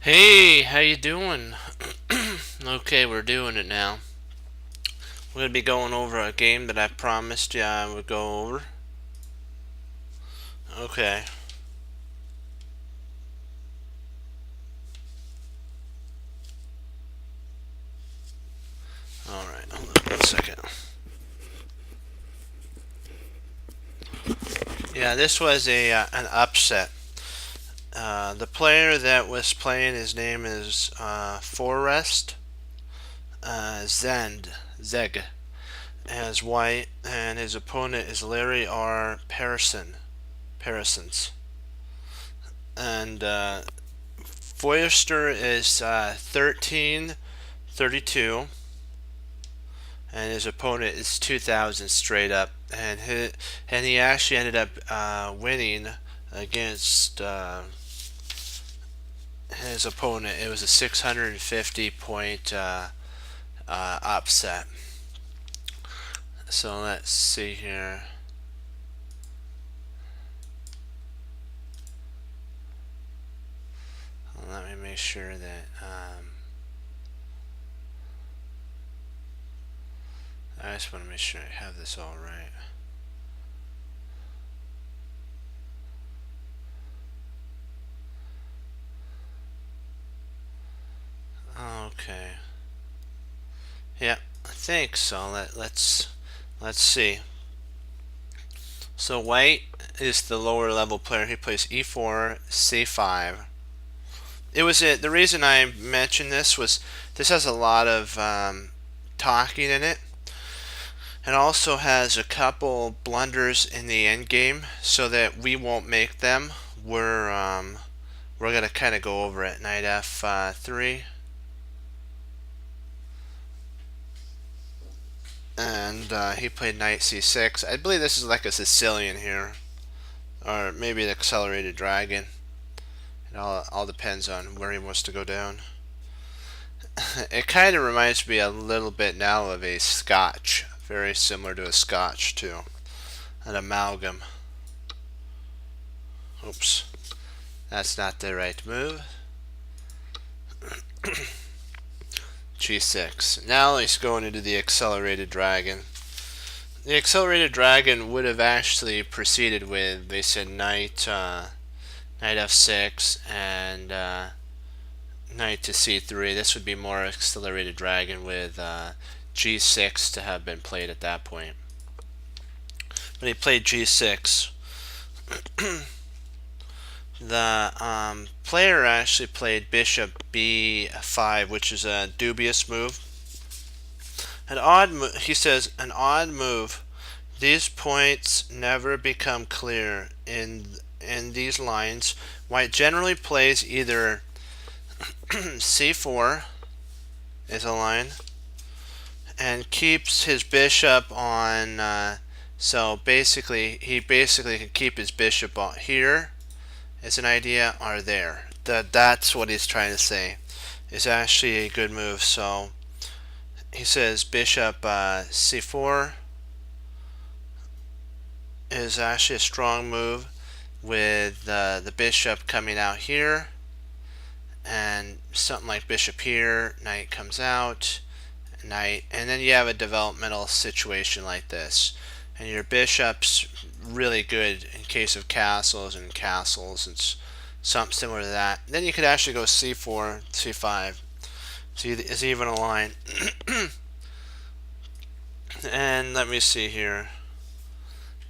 Hey, how you doing? Okay, we're doing it now. We're gonna be going over a game that I promised you I would go over. Okay. All right. Hold on 1 second. Yeah, this was a an upset. The player that was playing, his name is Forrest Zeg, as white, and his opponent is Larry R. Parsons, and Foyster is 1332, and his opponent is 2000 straight up, and he actually ended up winning against his opponent. It was a 650 point upset. So let's see here. Let me make sure that I just want to make sure I have this all right. Okay. Yeah, I think so. Let's see. So white is the lower level player. He plays e4, c5. The reason I mentioned this was this has a lot of talking in it. It also has a couple blunders in the end game, so that we won't make them. We're gonna kind of go over it. Knight f3, and he played knight c6. I believe this is like a Sicilian here, or maybe an accelerated dragon. It all depends on where he wants to go down. It kind of reminds me a little bit now of a Scotch, very similar to a Scotch too, an amalgam. Oops, that's not the right move. G6. Now he's going into the accelerated dragon. The accelerated dragon would have actually proceeded with, they said, knight f6 and knight to c3. This would be more accelerated dragon with g6 to have been played at that point. But he played g6. The player actually played bishop b5, which is a dubious move. He says, an odd move. These points never become clear in these lines. White generally plays either c4 is a line and keeps his bishop on. So basically, he basically can keep his bishop on here. Is an idea, or there. That's what he's trying to say. It's actually a good move. So he says bishop c4 is actually a strong move with the bishop coming out here, and something like bishop here, knight comes out, knight, and then you have a developmental situation like this, and your bishop's really good in case of castles, and it's something similar to that. Then you could actually go c4, c5. So it's even a line. And let me see here.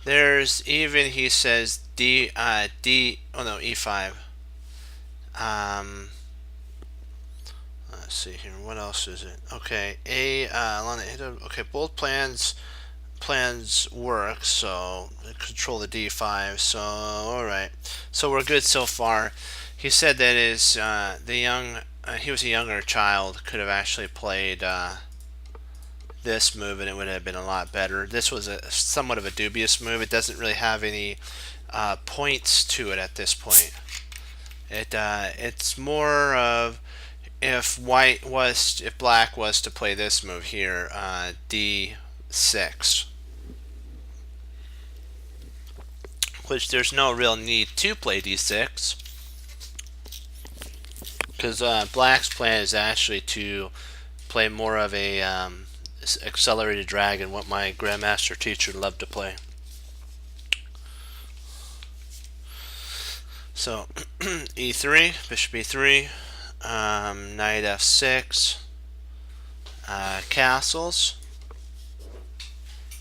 There's even, he says e5. Let's see here. What else is it? Okay, okay, both plans work. So control the d5. So all right. So we're good so far. He said that he was a younger child, could have actually played this move, and it would have been a lot better. This was a somewhat of a dubious move. It doesn't really have any points to it at this point. It's more of if black was to play this move here, d6, which there's no real need to play d6 because black's plan is actually to play more of a accelerated dragon, what my grandmaster teacher loved to play. So e3, bishop e3, knight f6, castles,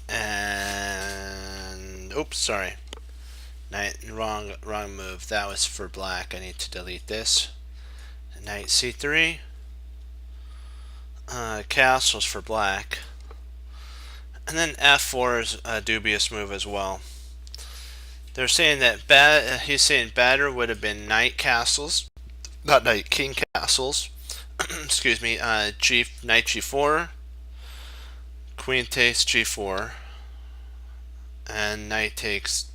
and oops, sorry, wrong move. That was for black. I need to delete this. Knight c3, castles for black, and then f4 is a dubious move as well. They're saying that he's saying better would have been knight castles, not knight, king castles. Excuse me. Knight g4, queen takes g4, and knight takes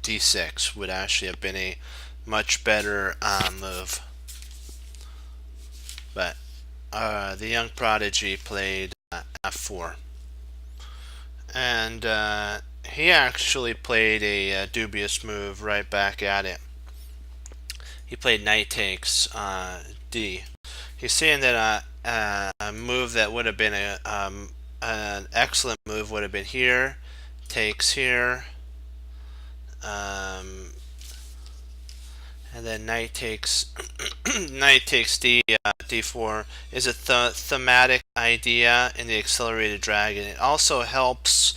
d6 would actually have been a much better move. But the young prodigy played f4, and he actually played a dubious move right back at it. He played knight takes d. He's saying that a move that would have been an excellent move would have been here, takes here, and then knight takes knight takes d4 is a thematic idea in the accelerated dragon. It also helps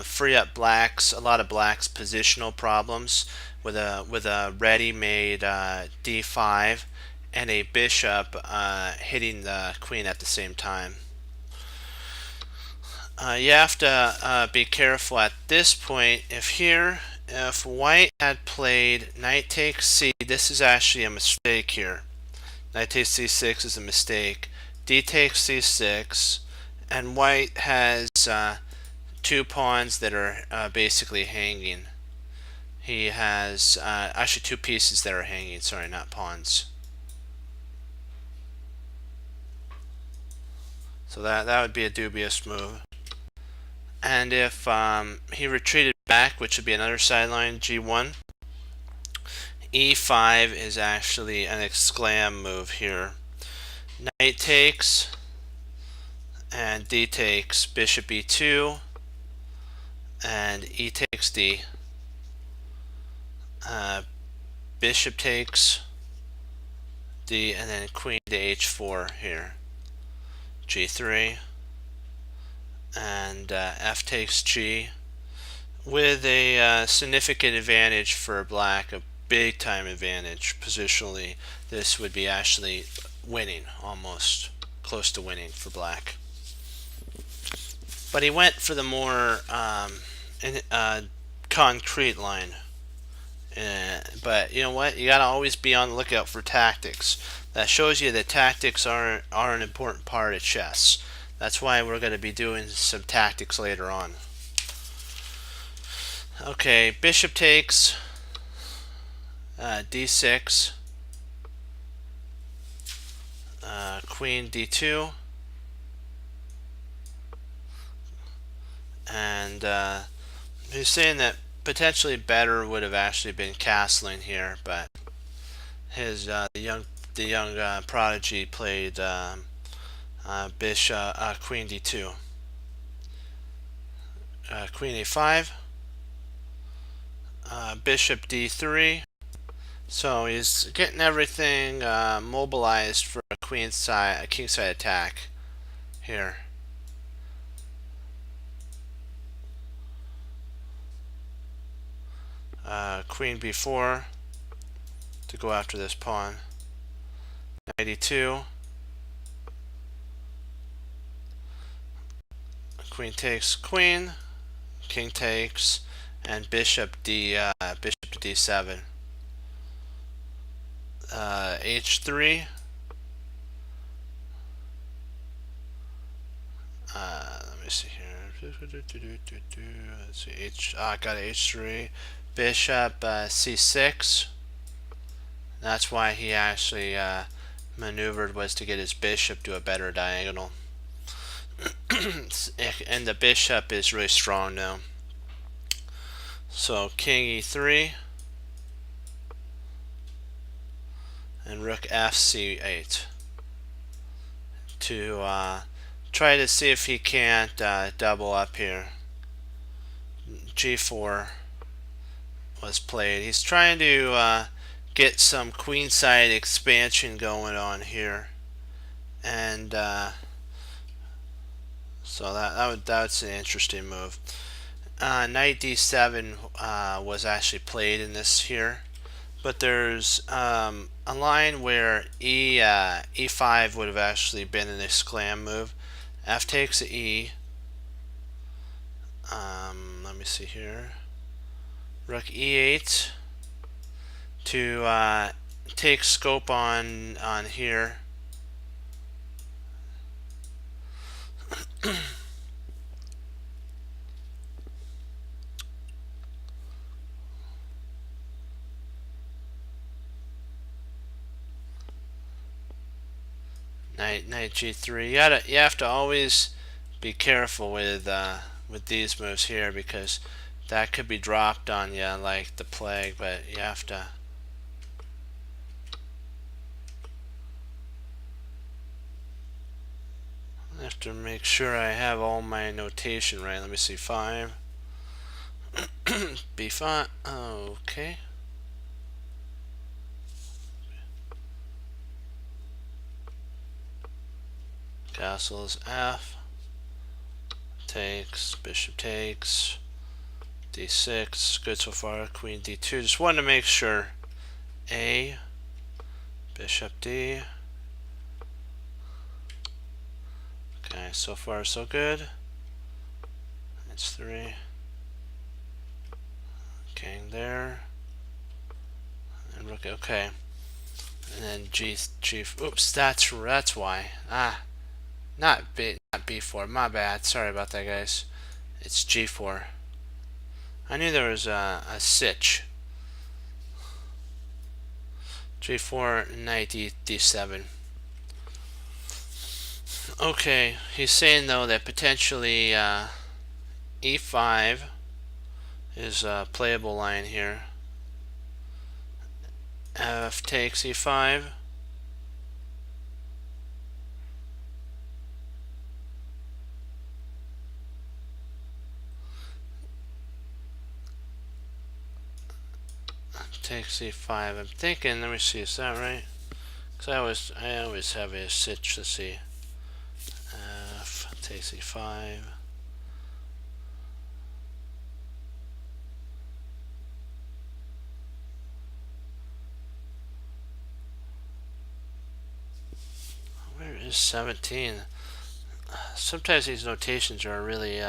free up a lot of black's positional problems with a ready-made d5 and a bishop hitting the queen at the same time. You have to be careful at this point. If white had played knight takes c, this is actually a mistake here. Knight takes c6 is a mistake. D takes c6, and white has two pawns that are basically hanging. He has actually two pieces that are hanging. Sorry, not pawns. So that would be a dubious move. And if he retreated back, which would be another sideline, g1, e5 is actually an exclam move here. Knight takes, and d takes, bishop e2, and e takes d. Bishop takes d, and then queen to h4 here. g3, and f takes g, with a significant advantage for black, a big time advantage positionally. This would be actually winning, almost close to winning for black. But he went for the more concrete line. But you know what? You gotta always be on the lookout for tactics. That shows you that tactics are an important part of chess. That's why we're going to be doing some tactics later on. Okay, bishop takes d6, queen d2, and he's saying that potentially better would have actually been castling here, but his the young prodigy played bishop queen d2, queen a5, bishop d3. So he's getting everything mobilized for a kingside attack here. Queen b4 to go after this pawn. Knight e2. Queen takes queen. King takes, and bishop to d7. H3. Let me see here. Let's see. I got h3. Bishop c6. That's why he actually maneuvered, was to get his bishop to a better diagonal. And the bishop is really strong now. So king e3. and rook fc8 to try to see if he can't double up here. g4 was played. He's trying to get some queenside expansion going on here, and so that's an interesting move. Knight d7 was actually played in this here, but there's a line where e5 would have actually been an exclam move. F takes e. Let me see here. Rook e8 to take scope on here. Knight g3. You have to always be careful with these moves here, because that could be dropped on you like the plague. But you have to make sure I have all my notation right. Let me see. 5 b5. Okay. Castle is f. Takes. Bishop takes. d6. Good so far. Queen d2. Just wanted to make sure. A. Bishop d. Okay, so far so good. That's 3. King there. And rook. Okay. And then g. Oops, that's why. Not b4. My bad. Sorry about that, guys. It's g4. I knew there was a sitch. g4, knight d7. Okay, he's saying though that potentially e5 is a playable line here. F takes e5. Takes e5. I'm thinking, let me see, is that right? Because I always have a sitch to see. F takes e5. Where is 17? Sometimes these notations are really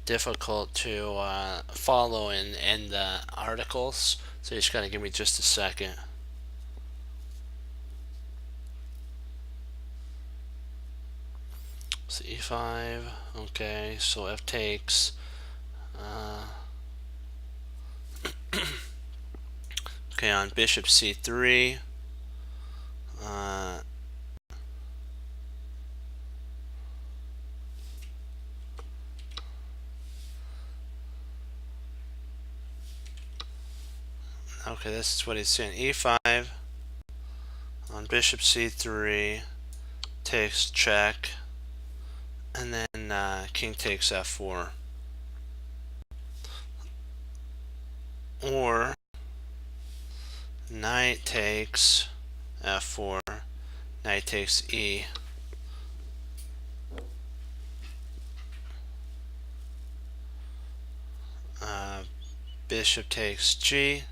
difficult to follow in the articles, so you just gotta give me just a second. So e5. Okay, so f takes. Okay, on bishop c3. Okay, this is what he's saying. e5 on bishop c3 takes check, and then king takes f4. Or knight takes f4, knight takes e. Bishop takes g.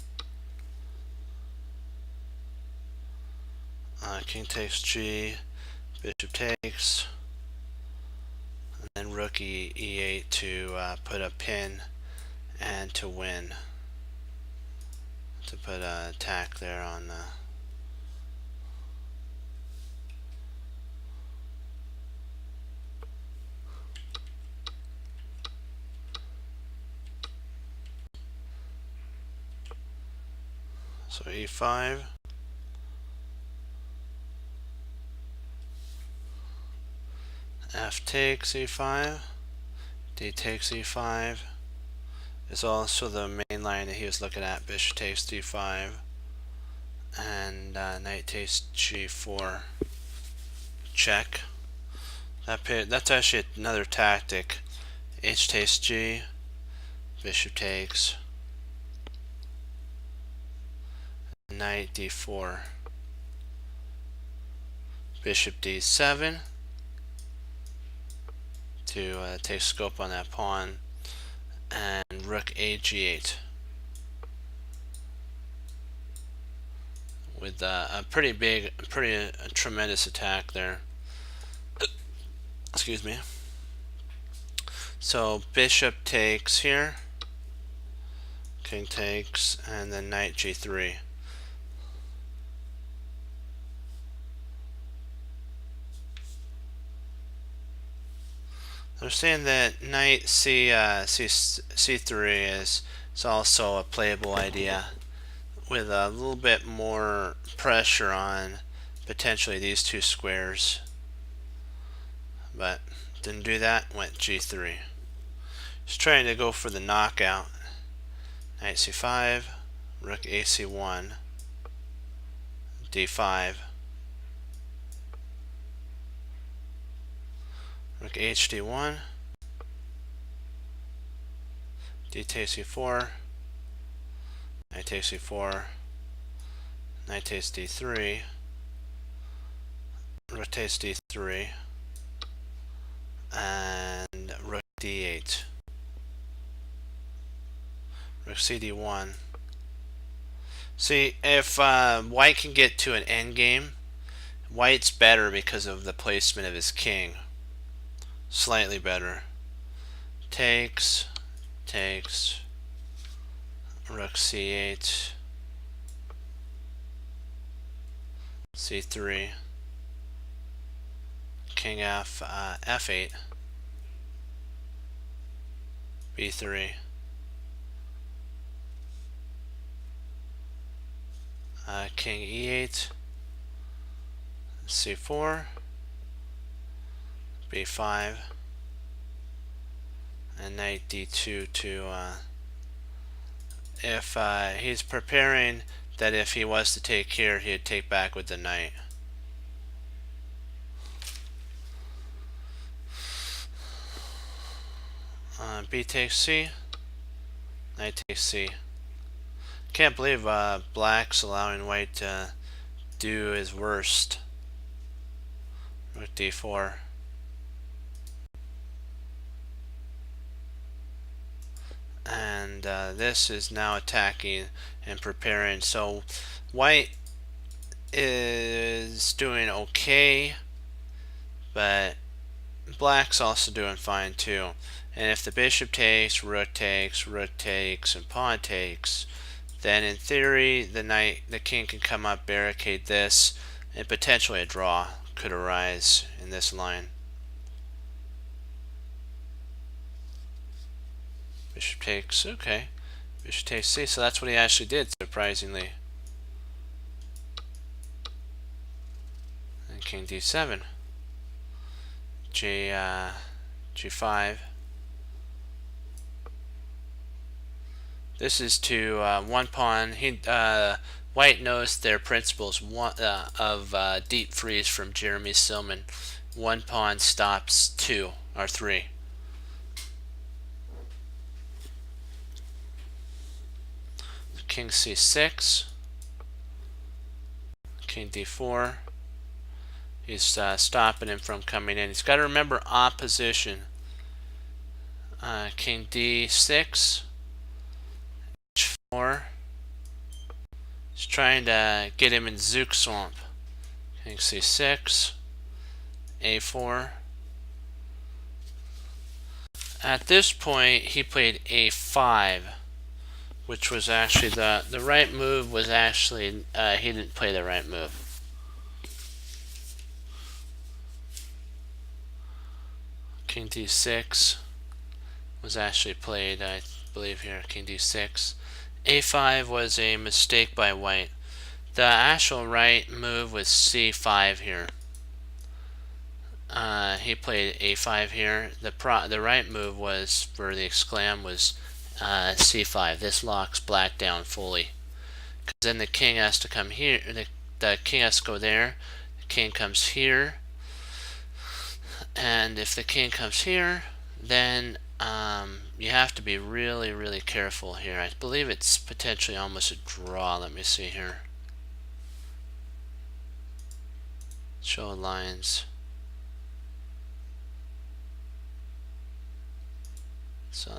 King takes g. Bishop takes. And then rook e8 to put a pin and to win. To put an attack there on the. So e5. F takes e5. D takes e5 is also the main line that he was looking at. Bishop takes d5. and knight takes g4, check. That's actually another tactic. H takes g, bishop takes, knight d4, bishop d7 to take scope on that pawn, and rook ag8 with a pretty big, tremendous attack there. Excuse me. So bishop takes here, king takes, and then knight g3. They're saying that knight c3 is also a playable idea with a little bit more pressure on potentially these two squares, but didn't do that, went g3. Just trying to go for the knockout. Knight c5, rook ac1, d5, rook hd1, d takes c4, knight takes c4, knight takes d3, rook takes d3, and rook d8, rook cd1. See, if white can get to an endgame, white's better because of the placement of his king. Slightly better. Takes, rook c8, c3, king f8, b3, king e8, c4, b5, and knight d2 to if he's preparing that if he was to take here, he'd take back with the knight. B takes c, knight takes c. Can't believe black's allowing white to do his worst. Rook d4. And this is now attacking and preparing. So white is doing okay, but black's also doing fine too. And if the bishop takes, and pawn takes, then in theory the king can come up, barricade this, and potentially a draw could arise in this line. Bishop takes, okay. Bishop takes c, so that's what he actually did, surprisingly. And king d7. G5. This is to one pawn. White knows their principles of deep freeze from Jeremy Silman. One pawn stops two or three. King c6, king d4. He's stopping him from coming in. He's got to remember opposition. King d6, h4. He's trying to get him in Zook Swamp. King c6, a4. At this point, he played a5. Which was actually the right move. Was actually he didn't play the right move. King d6 was actually played, I believe here. King d6. a5 was a mistake by white. The actual right move was c5 here. He played a5 here. The right move was for the exclam was c5. This locks black down fully then the king has to come here. The king has to go there. The king comes here. And if the king comes here, then you have to be really, really careful here. I believe it's potentially almost a draw. Let me see here. Show lines. So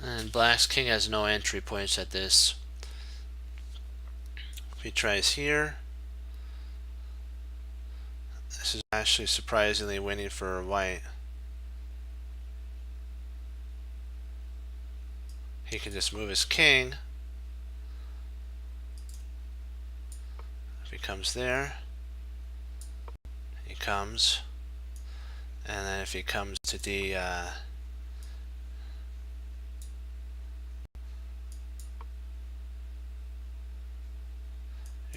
and black's king has no entry points at this. If he tries here, this is actually surprisingly winning for white. He can just move his king. If he comes there, he comes, and then if he comes to D, you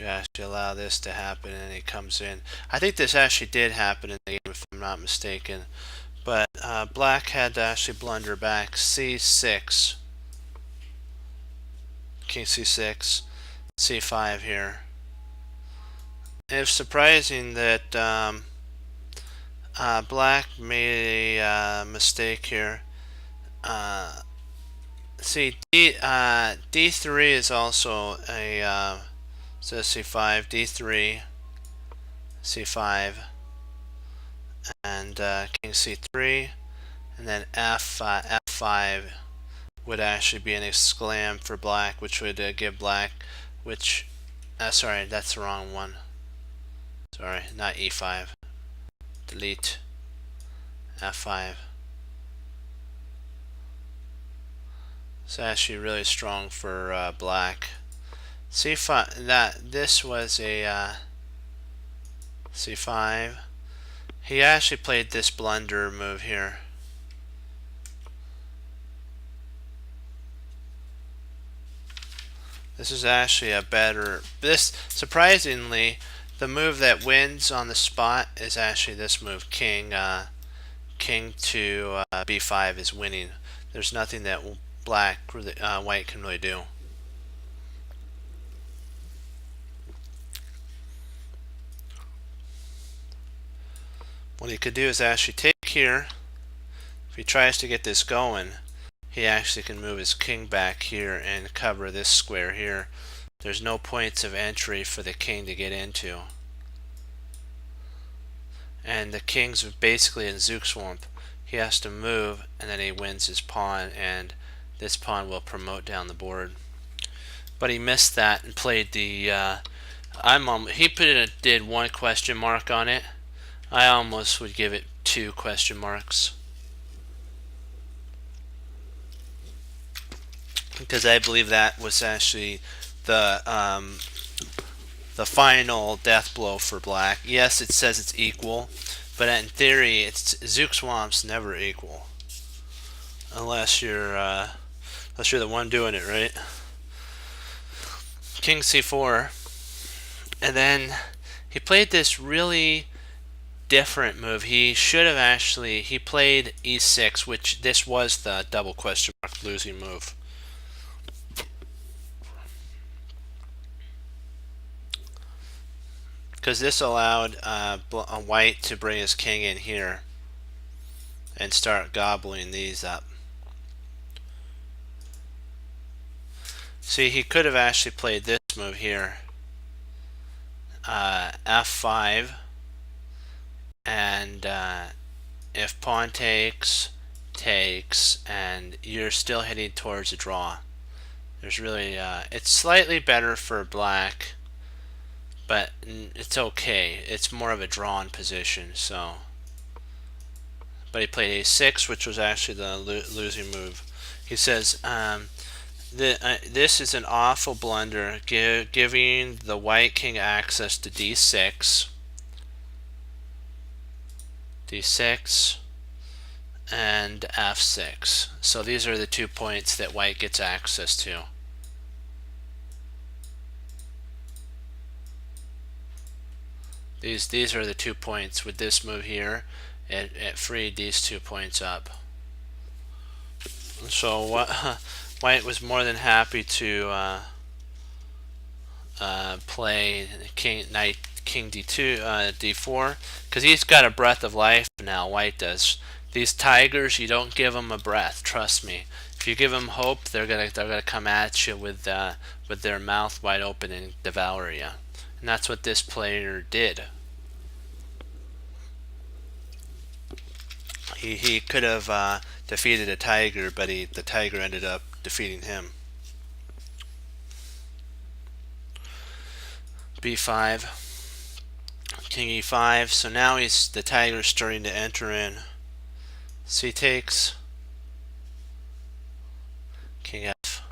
actually allow this to happen, and he comes in. I think this actually did happen in the game, if I'm not mistaken. But black had to actually blunder back. C6, king c6, c5 here. It's surprising that black made a mistake here. See, D3 is also a so c5, D3, c5, and king c3, and then f5 would actually be an exclam for black, which would give black, which, sorry, that's the wrong one. Sorry, not e5. Delete f5. It's actually really strong for black. C5. This was a c5. He actually played this blunder move here. This is actually a better. This, surprisingly, the move that wins on the spot is actually this move. King to b5 is winning. There's nothing that white can really do. What he could do is actually take here. If he tries to get this going, he actually can move his king back here and cover this square here. There's no points of entry for the king to get into. And the king's basically in Zugzwangp. He has to move, and then he wins his pawn, and this pawn will promote down the board. But he missed that and played the he did one question mark on it. I almost would give it 2 question marks, because I believe that was actually the final death blow for black. Yes, it says it's equal, but in theory, Zugzwamp's never equal, unless you're the one doing it, right? King c4, and then he played this really different move. He should have he played e6, which this was the double question mark losing move. Because this allowed white to bring his king in here and start gobbling these up. See, he could have actually played this move here, f5, and if pawn takes, and you're still heading towards a draw. There's really it's slightly better for black, but it's okay. It's more of a drawn position. So, but he played a6, which was actually the losing move. He says this is an awful blunder, giving the white king access to d6, and f6. So these are the 2 points that white gets access to. These are the 2 points with this move here. it freed these 2 points up. So White was more than happy to play king d2 d4 because he's got a breath of life now. White does. These tigers, you don't give them a breath. Trust me. If you give them hope, they're gonna come at you with their mouth wide open and devour you. And that's what this player did. He could have defeated a tiger, but the tiger ended up defeating him. b5, king e5. So now the tiger's starting to enter in. C takes, king f,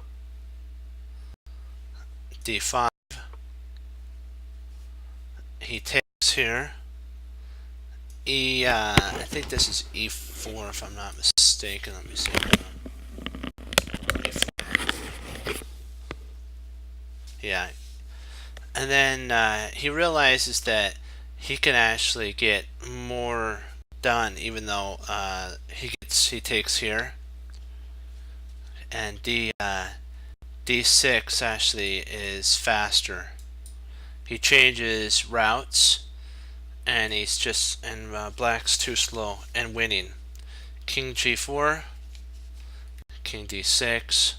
d5. He takes here. I think this is e4 if I'm not mistaken. Let me see. Yeah. And then he realizes that he can actually get more done, even though he takes here, and d6 actually is faster. He changes routes, and black's too slow and winning. King g4, king d6,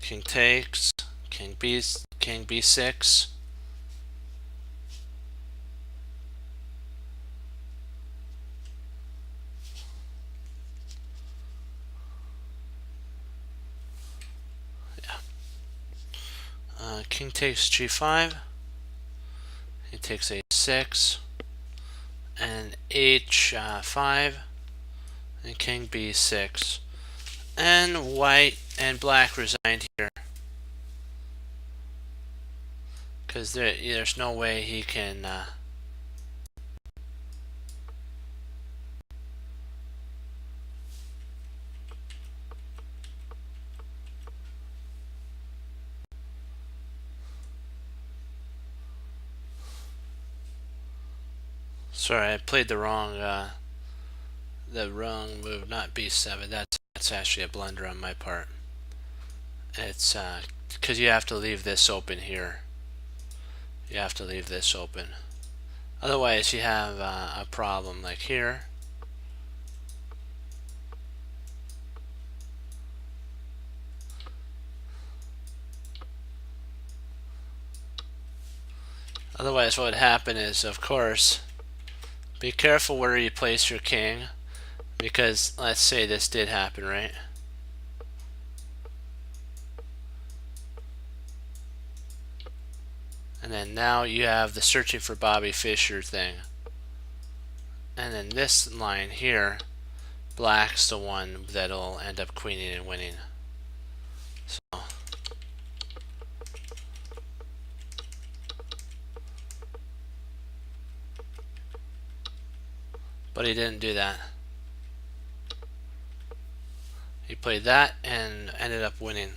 king takes, king b6. King takes g5, he takes a6, and h5, and king b6. And white and black resigned here, because there's no way he can sorry, I played the wrong move, not b7. That's actually a blunder on my part. It's because you have to leave this open here. You have to leave this open. Otherwise, you have a problem like here. Otherwise, what would happen is, of course, be careful where you place your king, because let's say this did happen, right? And then now you have the searching for Bobby Fischer thing. And then this line here, black's the one that'll end up queening and winning. So but he didn't do that. He played that and ended up winning.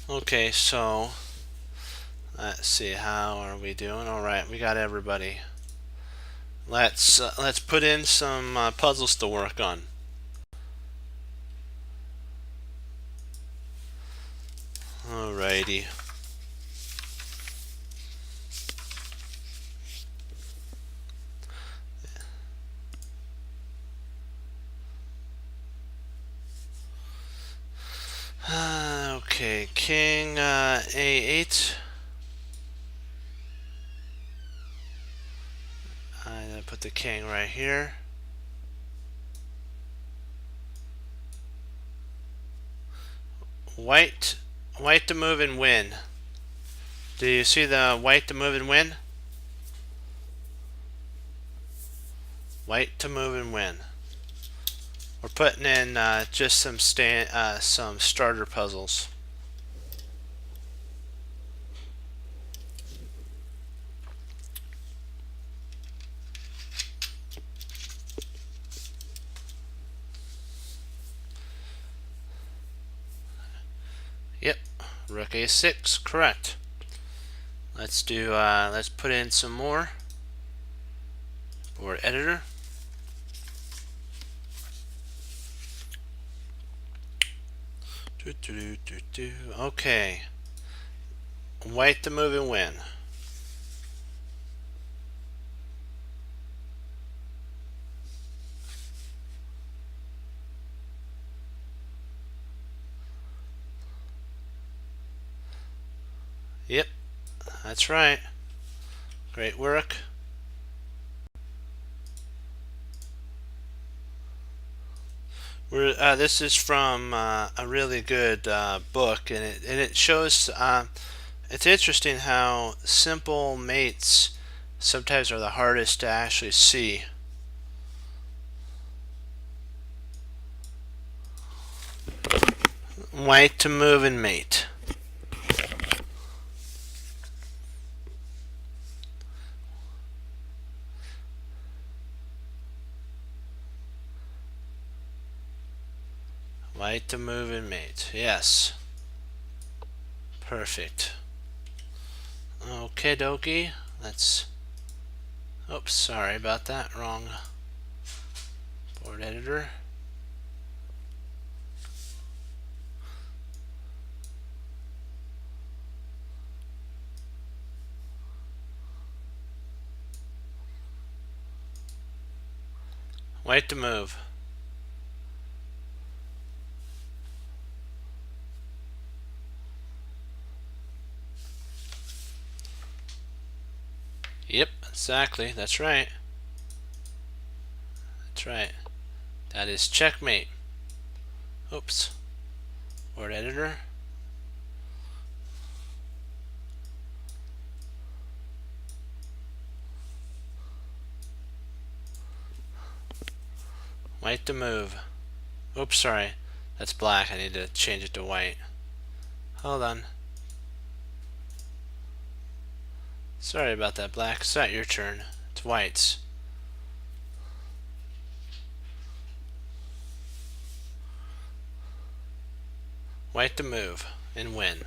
Okay, so let's see, how are we doing? All right, we got everybody. Let's put in some puzzles to work on. Alrighty. Okay, king a8. I'm gonna put the king right here. White to move and win. Do you see the white to move and win? White to move and win. We're putting in just some starter puzzles. Yep, rook a6, correct. Let's put in some more board editor. Okay, white to move and win. Yep, that's right. Great work. This is from a really good book, and it shows. It's interesting how simple mates sometimes are the hardest to actually see. White to move and mate. White to move and mate. Yes. Perfect. Okay, dokie. Let's. Oops, sorry about that. Wrong board editor. White to move. Yep, exactly. That's right. That's right. That is checkmate. Oops. Board editor. White to move. Oops, sorry. That's black. I need to change it to white. Hold on. Sorry about that, black. It's not your turn. It's white's. White to move and win.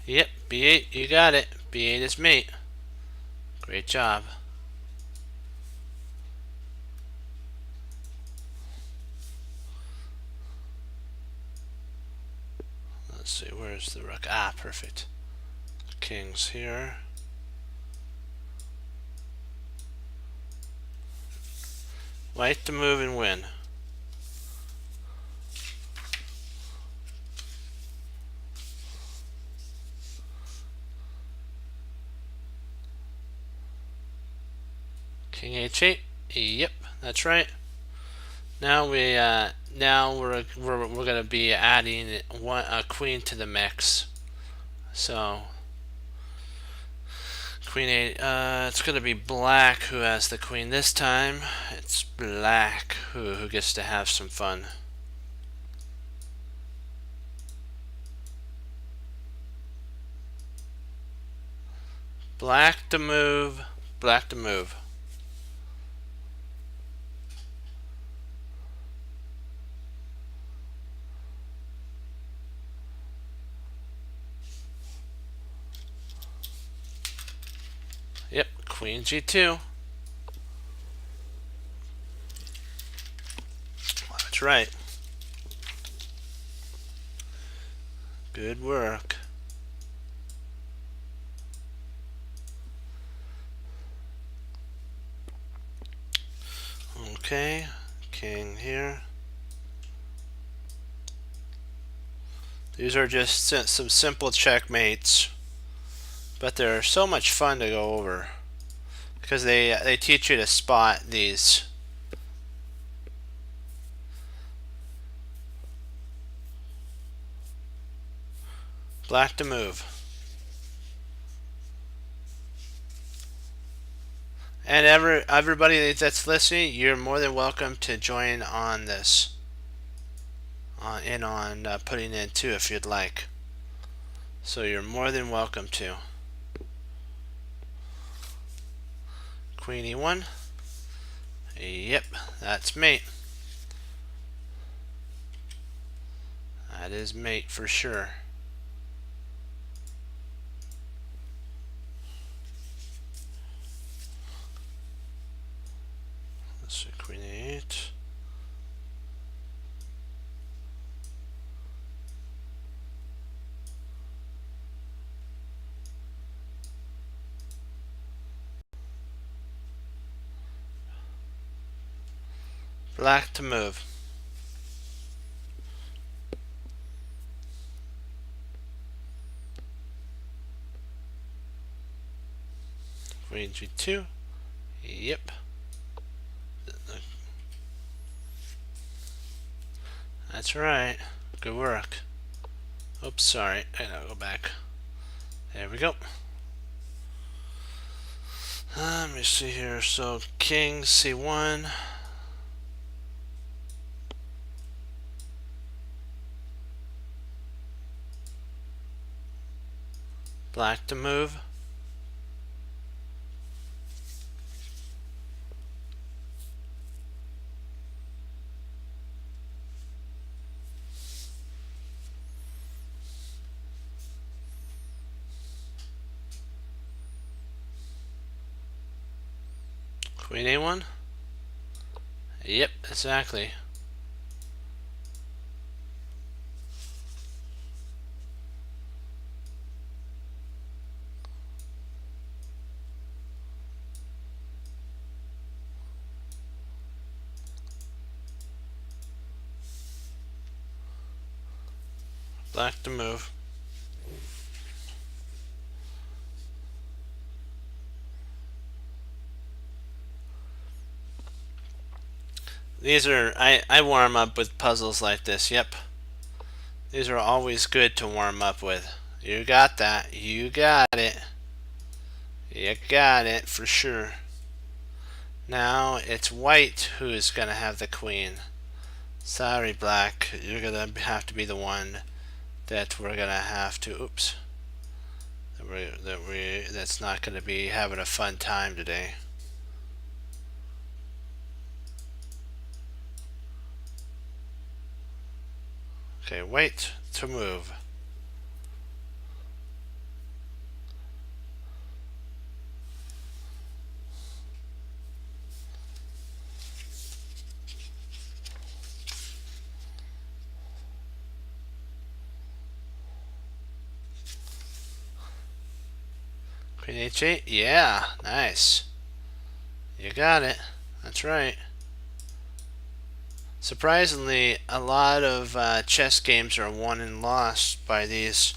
Yep, B8, you got it. B8 is mate. Great job. Let's see, where's the rook? Ah, perfect. King's here. White to move and win. King H8. Yep, that's right. Now we're gonna be adding a queen to the mix. So Queen 8, it's gonna be black who has the queen this time. It's black who gets to have some fun. Black to move, black to move. Yep, Queen G2. That's right. Good work. Okay, king here. These are just some simple checkmates, but they're so much fun to go over because they teach you to spot these. Black to move. And everybody that's listening, you're more than welcome to join on this, on putting in too if you'd like. So you're more than welcome to. Queen E1. Yep, that's mate. That is mate for sure. Queen 8. Black to move. Queen G2. Yep. That's right. Good work. Oops, sorry. I gotta go back. There we go. Let me see here. So King C1. Black to move. Queen A1. Yep, exactly. Black to move. These are, I warm up with puzzles like this, yep. These are always good to warm up with. You got that. You got it. You got it for sure. Now it's white who is going to have the queen. Sorry, black. You're going to have to be the one that we're going to have to, oops. That's not going to be having a fun time today. Okay, wait to move. Queen H8, yeah, nice. You got it. That's right. Surprisingly, a lot of chess games are won and lost by these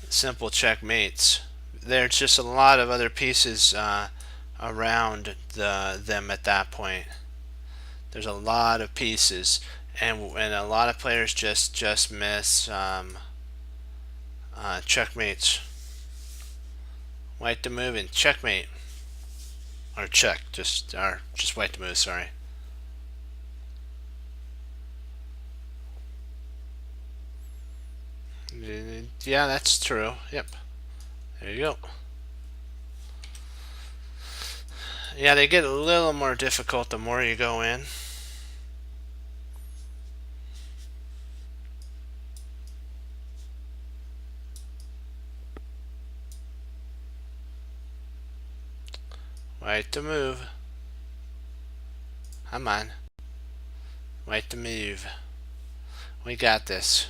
simple checkmates. There's just a lot of other pieces around them at that point. There's a lot of pieces, and a lot of players just miss checkmates. White to move and checkmate, or check, just white to move. Sorry. Yeah, that's true. Yep. There you go. Yeah, they get a little more difficult the more you go in. White to move. Come on. White to move. We got this.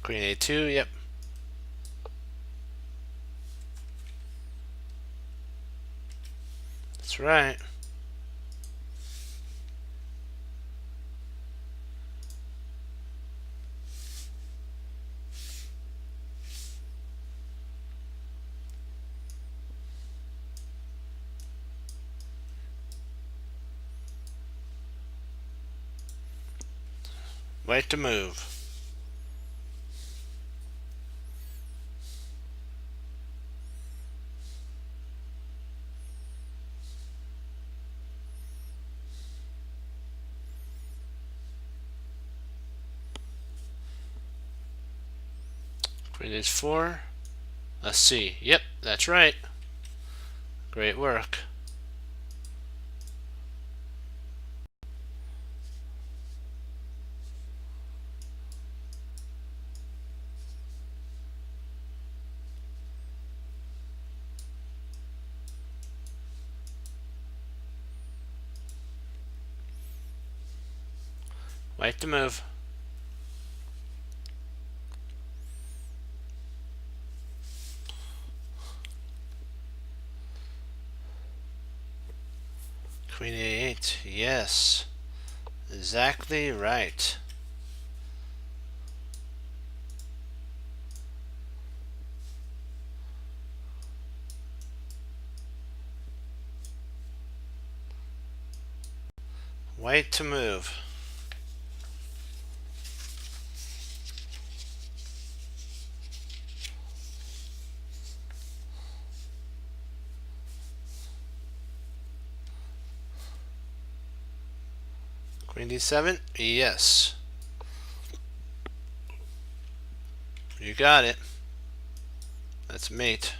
Queen A2, yep. That's right. White to move. Queen H4. A C. Yep, that's right. Great work. White to move. Queen A8. Yes. Exactly right. White to move. Queen D7. Yes. You got it. That's mate.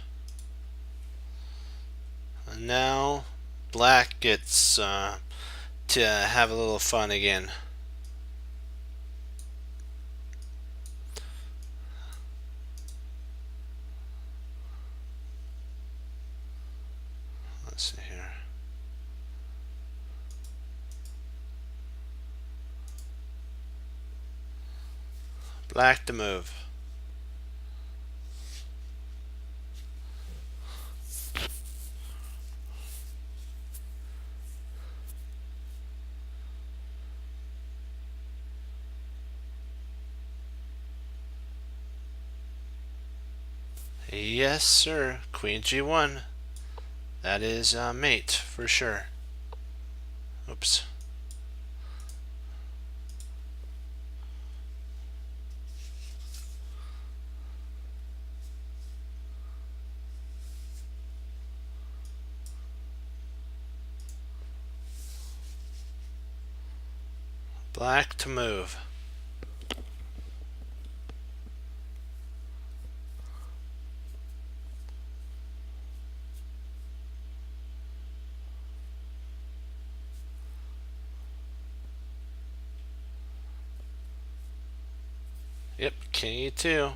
And now black gets to have a little fun again. Let's see here. Black to move. Yes, sir. Queen G1. That is mate for sure. Oops. Black to move. Yep, King E2.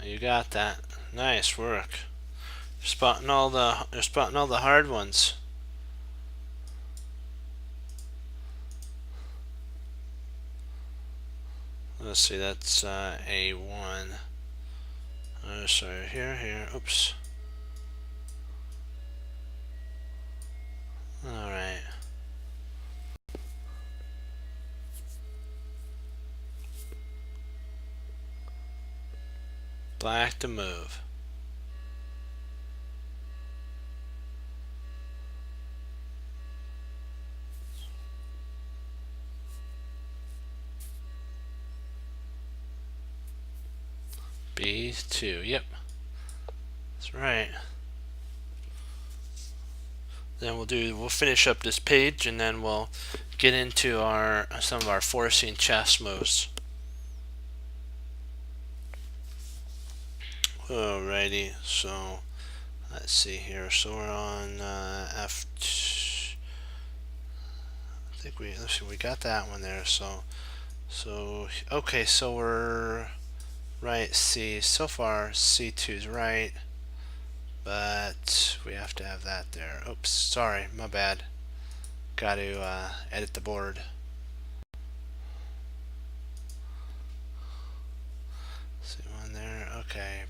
You got that. Nice work. You're spotting all the hard ones. Let's see, that's A1. Sorry, here. Oops. Alright. Black to move. B2. Yep. That's right. Then we'll finish up this page and then we'll get into some of our forcing chess moves. Alrighty, so let's see here. So we're on F. I think let's see, we got that one there. So okay, so we're right C. So far C2 is right, but we have to have that there. Oops, sorry, my bad. Got to edit the board. See one there. Okay,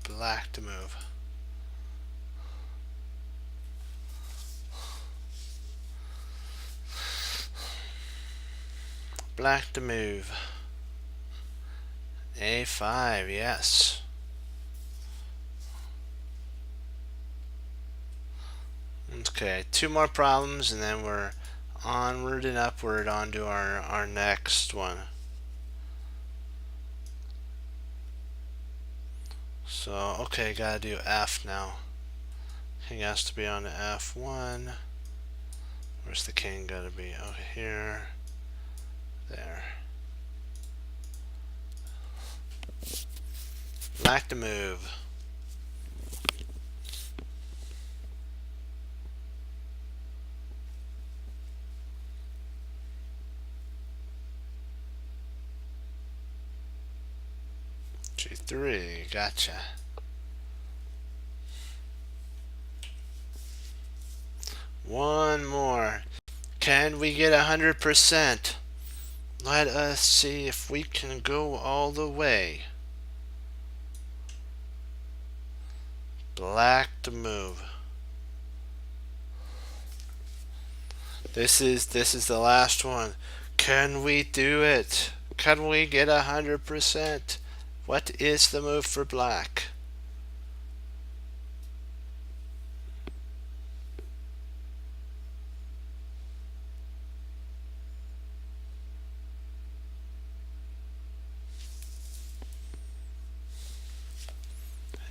black to move. Black to move. A5, yes. Okay, two more problems and then we're onward and upward onto our next one. So, okay, gotta do F now. King has to be on the F1. Where's the king gotta be? Over here. There. Black to move. G3, gotcha. One more. Can we get 100%? Let us see if we can go all the way. Black to move. This is the last one. Can we do it? Can we get 100%? What is the move for black?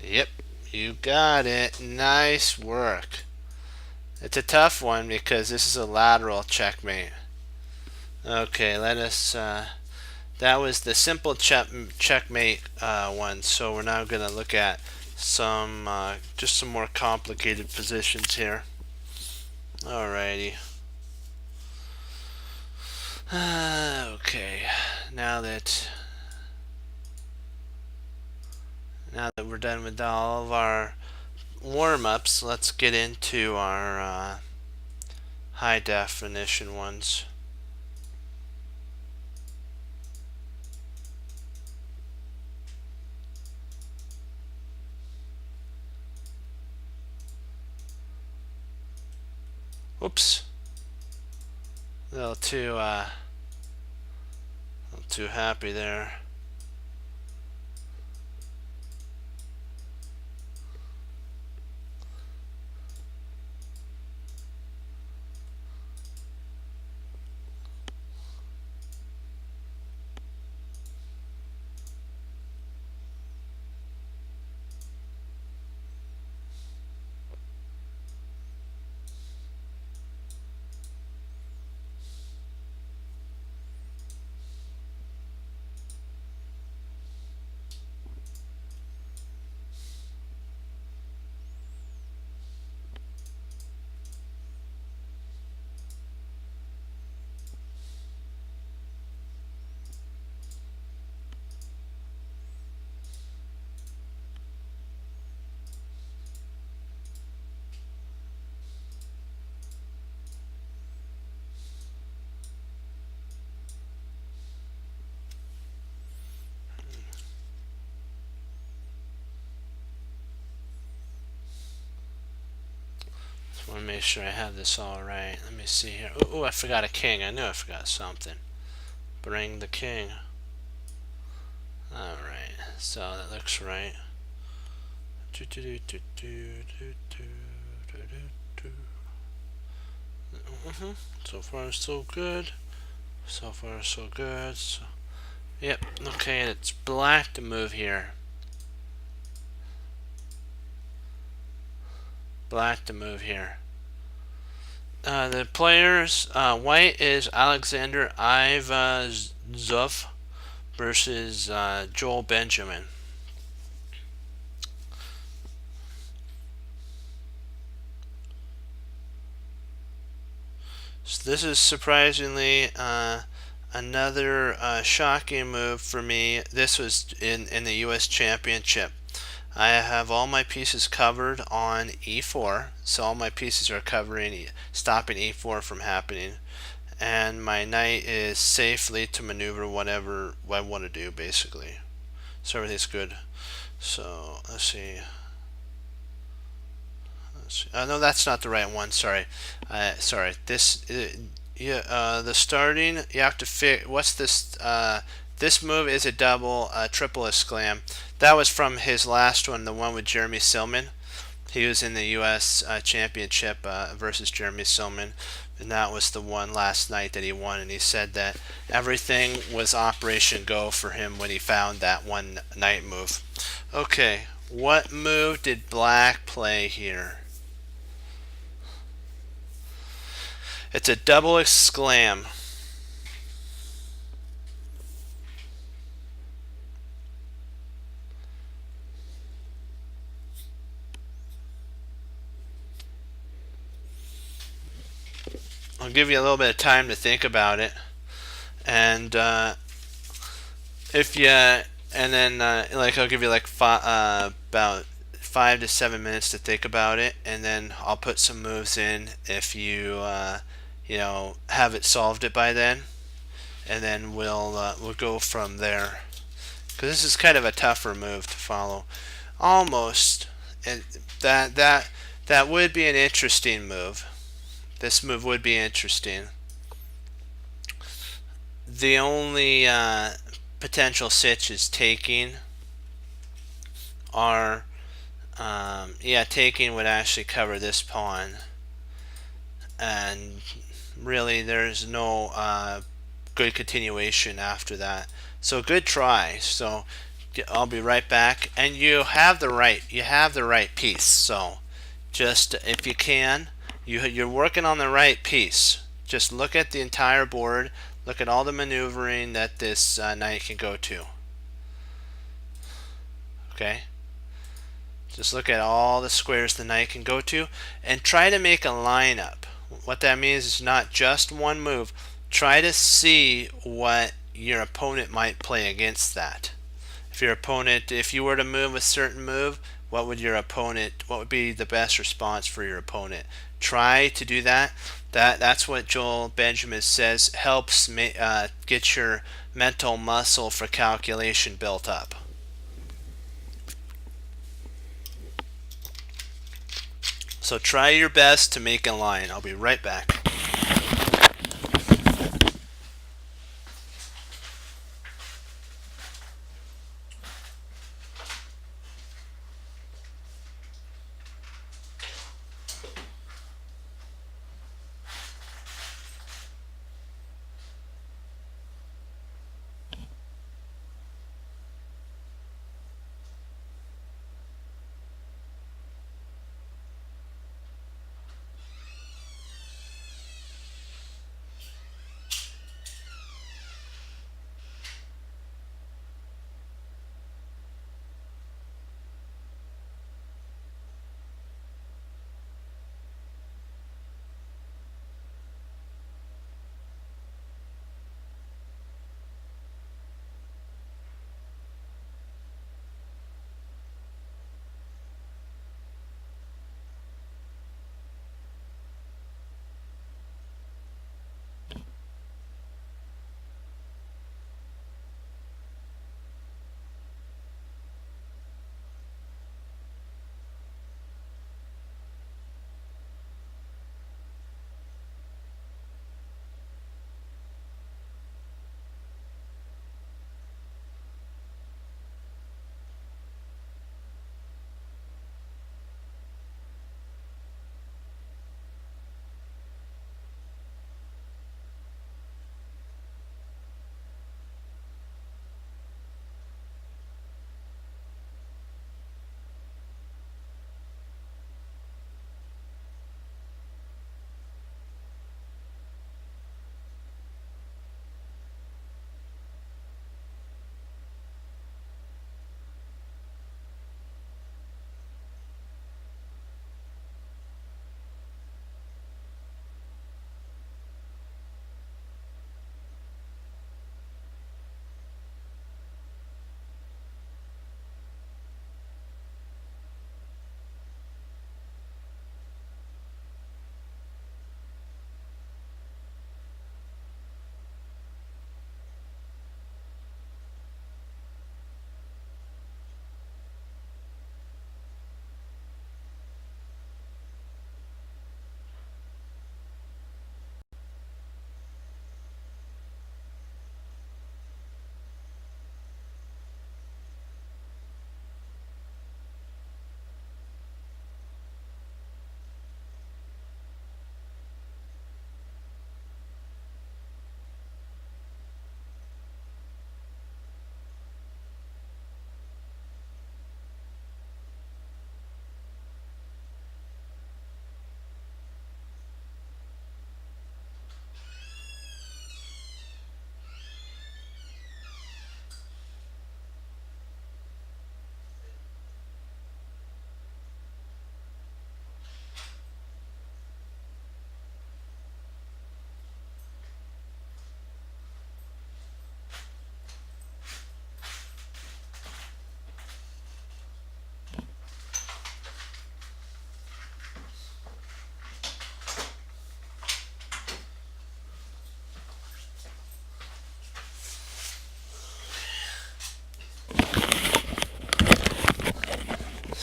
Yep, you got it. Nice work. It's a tough one because this is a lateral checkmate. Okay, let us. That was the simple checkmate one. So we're now going to look at some just some more complicated positions here. Alrighty. Okay, now that we're done with all of our warm-ups, let's get into our high definition ones. Oops, a little too happy there. I want to make sure I have this all right. Let me see here. Oh, I forgot a king. I knew I forgot something. Bring the king. Alright, so that looks right. So far so good. So far so good. So, yep, okay, it's black to move here. Black to move here. The players, white is Alexander Ivazov versus Joel Benjamin. So this is surprisingly another shocking move for me. This was in the U.S. Championship. I have all my pieces covered on e4, so all my pieces are covering, stopping e4 from happening, and my knight is safely to maneuver whatever I want to do, basically. So everything's good. So let's see. No, that's not the right one. Sorry. Sorry. This. The starting. You have to fit. What's this? This move is a double, triple exclam. That was from his last one, the one with Jeremy Silman. He was in the U.S. Championship versus Jeremy Silman, and that was the one last night that he won. And he said that everything was Operation Go for him when he found that one knight move. Okay, what move did Black play here? It's a double exclam. I'll give you a little bit of time to think about it, and if you, and then like I'll give you like about 5 to 7 minutes to think about it, and then I'll put some moves in if you you know, have it solved it by then. and then we'll go from there, because this is kind of a tougher move to follow. Almost, and that would be an interesting move. This move would be interesting. The only potential sitch is taking, or yeah, taking would actually cover this pawn, and really there's no good continuation after that. So good try. So I'll be right back, and you have the right piece. So just if you can, you're working on the right piece. Just look at the entire board. Look at all the maneuvering that this knight can go to. Okay. Just look at all the squares the knight can go to, and try to make a lineup. What that means is not just one move. Try to see what your opponent might play against that. If you were to move a certain move, what would be the best response for your opponent? Try to do that. That's what Joel Benjamin says helps get your mental muscle for calculation built up. So try your best to make a line. I'll be right back.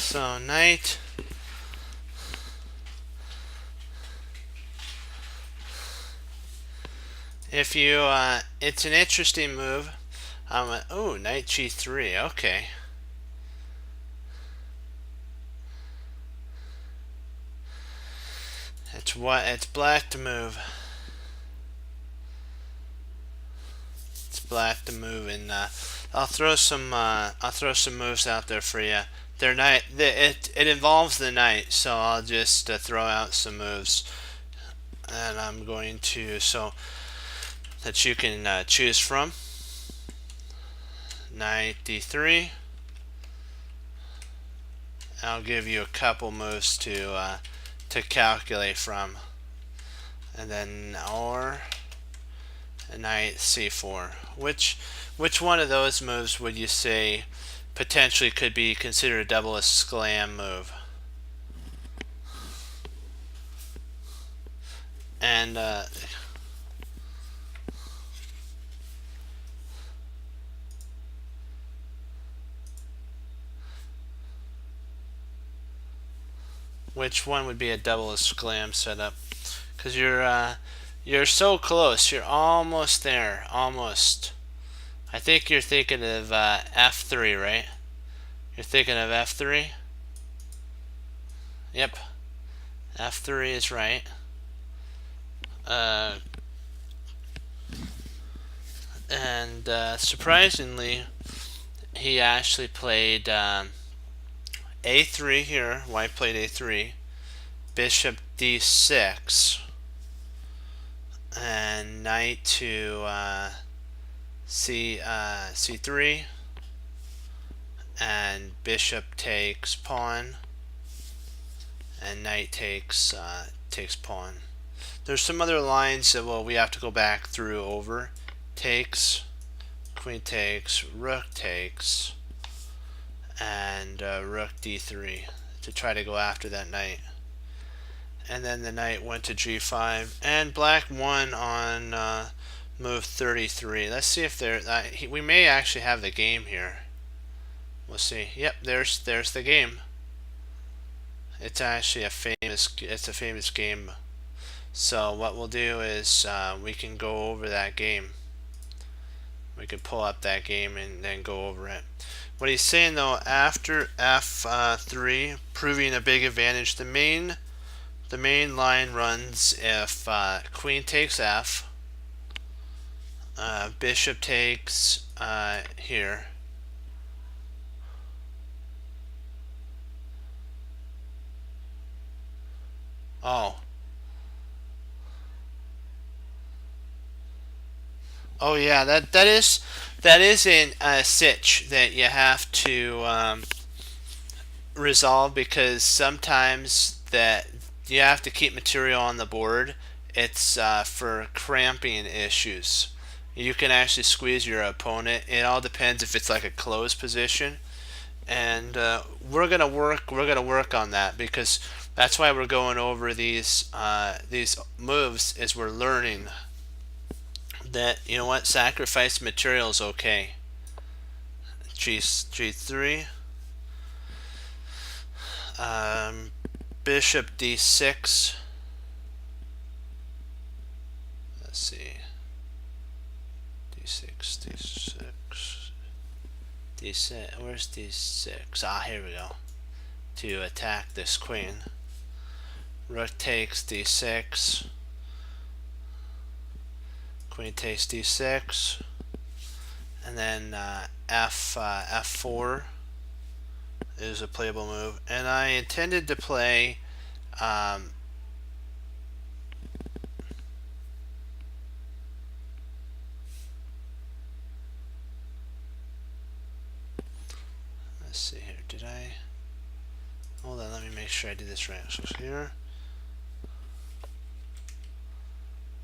So knight. If you, it's an interesting move. Oh, knight g3. Okay. It's black to move. It's black to move, and I'll throw some moves out there for you. They're knight. It involves the knight, so I'll just throw out some moves, and I'm going to so that you can choose from. Knight d3. I'll give you a couple moves to calculate from, and then or knight c4. Which one of those moves would you say potentially could be considered a double esclam move? And which one would be a double esclam setup? Because you're so close. You're almost there. Almost. I think you're thinking of f3, right? You're thinking of f3? Yep. f3 is right. And surprisingly, he actually played a3 here. White played a3. Bishop d6. And knight to c3. And bishop takes pawn. And knight takes pawn. There's some other lines that we have to go back through over. Takes, queen takes, rook takes, and rook d3 to try to go after that knight. And then the knight went to g5, and black won on move 33. Let's see if we may actually have the game here. We'll see. Yep, there's the game. It's actually a famous game. So what we'll do is we can go over that game. We can pull up that game and then go over it. What he's saying though, after f3, proving a big advantage, the main line runs if queen takes f, bishop takes here. Oh yeah, that is in a sitch that you have to resolve, because sometimes that you have to keep material on the board. It's for cramping issues. You can actually squeeze your opponent. It all depends if it's like a closed position, and we're gonna work on that, because that's why we're going over these moves, is we're learning that, you know what, sacrifice material is okay. G3, bishop d6. Let's see, d6. Where's d6? Ah, here we go. To attack this queen. Rook takes d6. Queen takes d6, and then f4 is a playable move. And I intended to play let's see here. Did I? Hold on. Let me make sure I did this right. So here.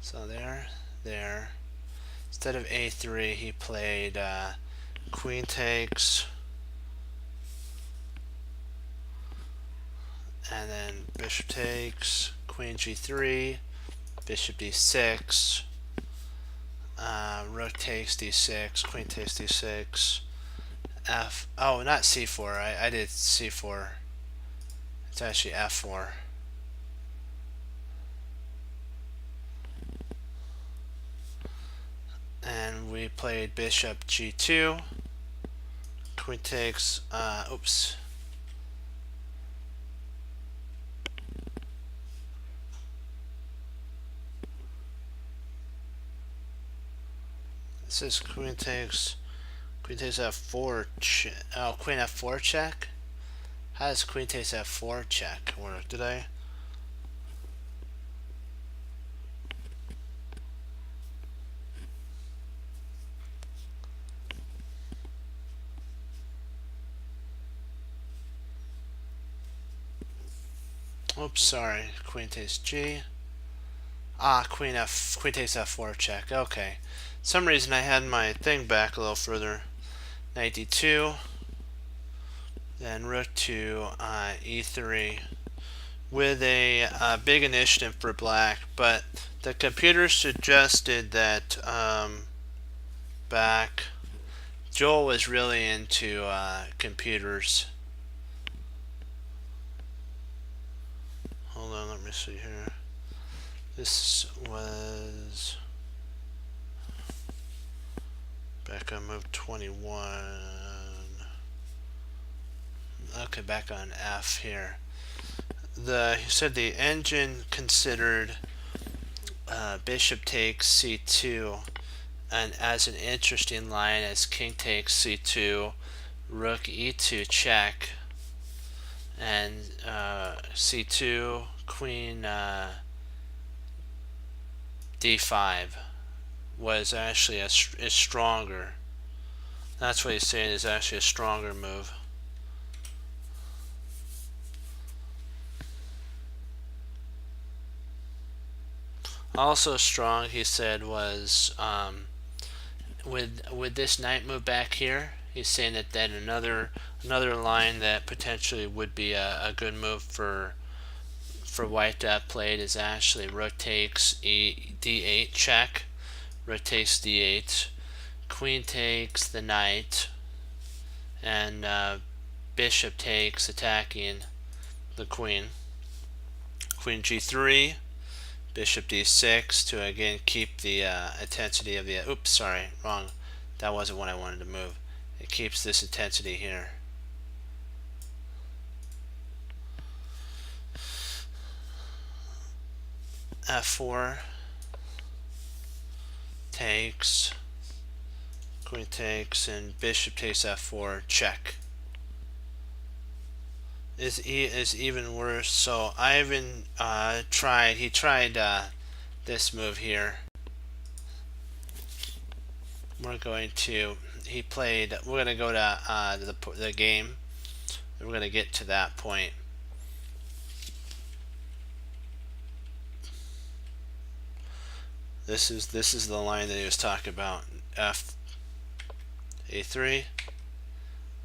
So there. Instead of a3, he played queen takes, and then bishop takes, queen g3, bishop d6, rook takes d6, queen takes d6, not c4. I did c4. It's actually f4. And we played bishop g2. Queen takes, oops. This is queen takes f4, queen f4 check? How does queen takes f4 check work? Did I? Oops, sorry. Queen takes g. Queen takes f4 check. Okay. Some reason I had my thing back a little further. Knight d2. Then rook to e3 with a big initiative for black, but the computer suggested that back Joel was really into computers. Hold on, let me see here. This was back on move 21. Okay, back on F here. He said the engine considered bishop takes c2 and as an interesting line as king takes c2, rook e2 check, and c2, queen d5 was actually is stronger. That's what he's saying is actually a stronger move. Also strong, he said, was with this knight move back here. He's saying that another line that potentially would be a good move for white to have played is actually rook takes d8 check, rook takes d8, queen takes the knight, and bishop takes attacking the queen. Queen g3. Bishop d6 to again keep the intensity of the. Oops, sorry, wrong. That wasn't what I wanted to move. It keeps this intensity here. F4 takes, queen takes, and bishop takes f4 check. Is even worse. So Ivan tried this move here. We're going to go to the game. We're going to get to that point. This is the line that he was talking about. F a3,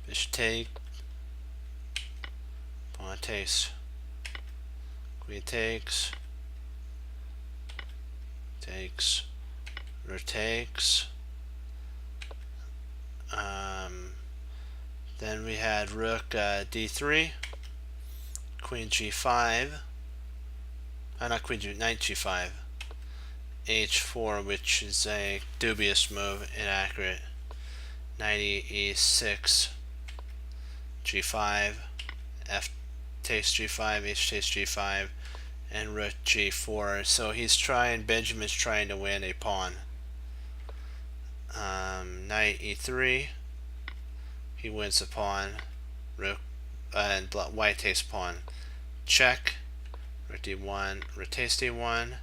bishop take, pawn takes, queen takes, rook takes. Then we had rook d3, queen g5, not queen g, knight g5, h4, which is a dubious move, inaccurate. Knight e6, g5, f takes g5, h takes g5, and rook g4. So Benjamin's trying to win a pawn. Knight e3, he wins a pawn. Rook and white takes pawn. Check. Rook d1, rook takes d1,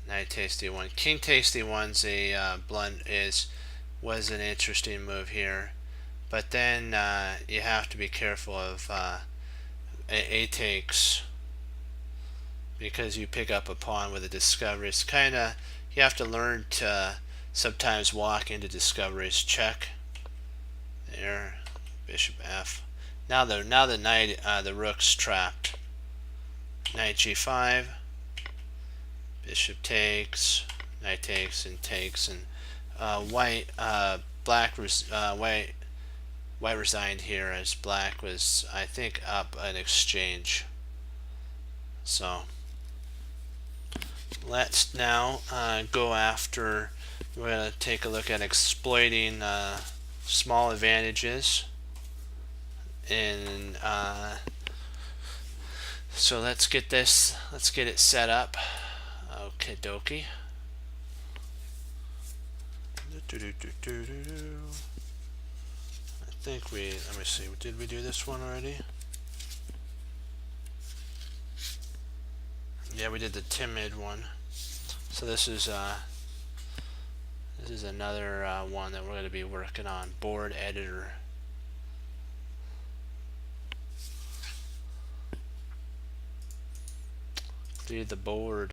knight takes d1. King takes d1's was an interesting move here, but then you have to be careful of a takes, because you pick up a pawn with a discovery. It's kind of, you have to learn to sometimes walk into discoveries. Check there, bishop f. Now the knight, the rook's trapped. Knight g5, bishop takes, knight takes, and takes, and white white resigned here as black was, I think, up an exchange. So let's now go after, we're going to take a look at exploiting small advantages. And so let's get it set up. Okay, dokie. I think let me see, did we do this one already? Yeah, we did the timid one. So this is another one that we're going to be working on, board editor. Clear the board.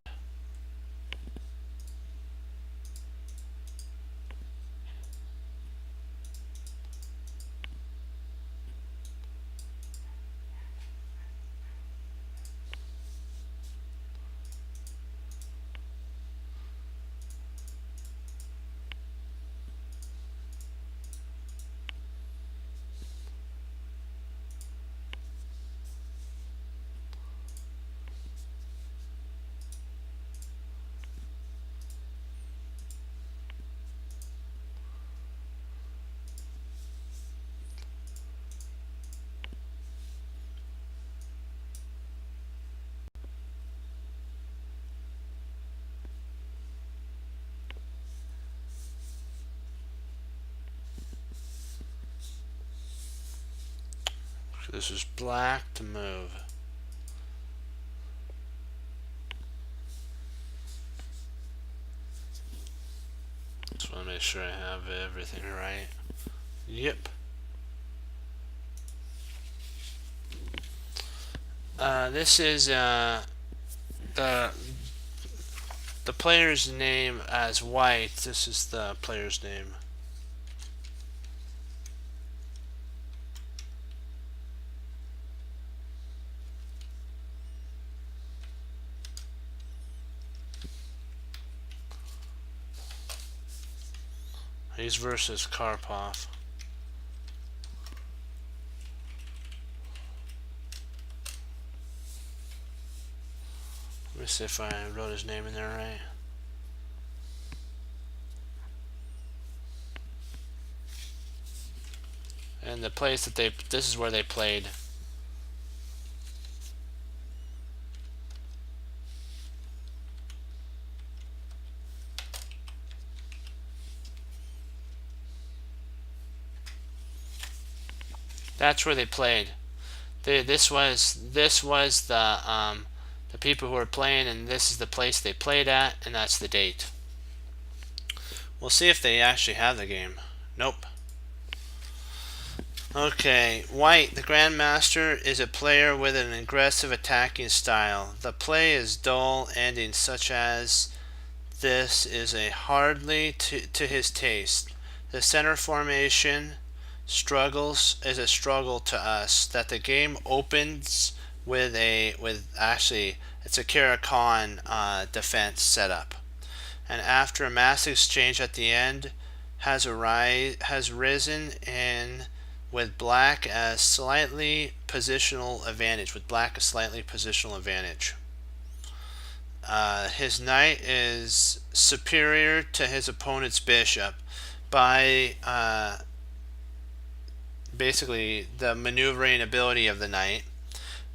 So this is black to move. Just want to make sure I have everything right. Yep. This is the player's name as white. This is the player's name. He's versus Karpov. Let me see if I wrote his name in there right. And the place that this is where they played. That's where they played. This was the people who were playing, and this is the place they played at, and that's the date. We'll see if they actually have the game. Nope. Okay, white, the Grandmaster, is a player with an aggressive attacking style. The play is dull, ending such as this is hardly to his taste. The center formation is a struggle to us. That the game opens with actually it's a Caro-Kann defense setup, and after a mass exchange at the end has risen in with black as slightly positional advantage. His knight is superior to his opponent's bishop by basically the maneuvering ability of the knight.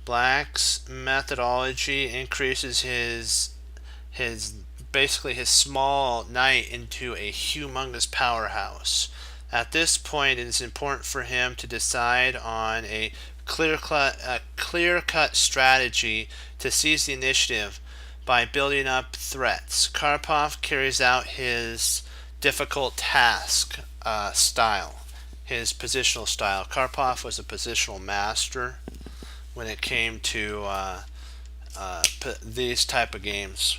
Black's methodology increases his small knight into a humongous powerhouse. At this point, it is important for him to decide on a clear-cut strategy to seize the initiative by building up threats. Karpov carries out his difficult task style, his positional style. Karpov was a positional master when it came to these type of games.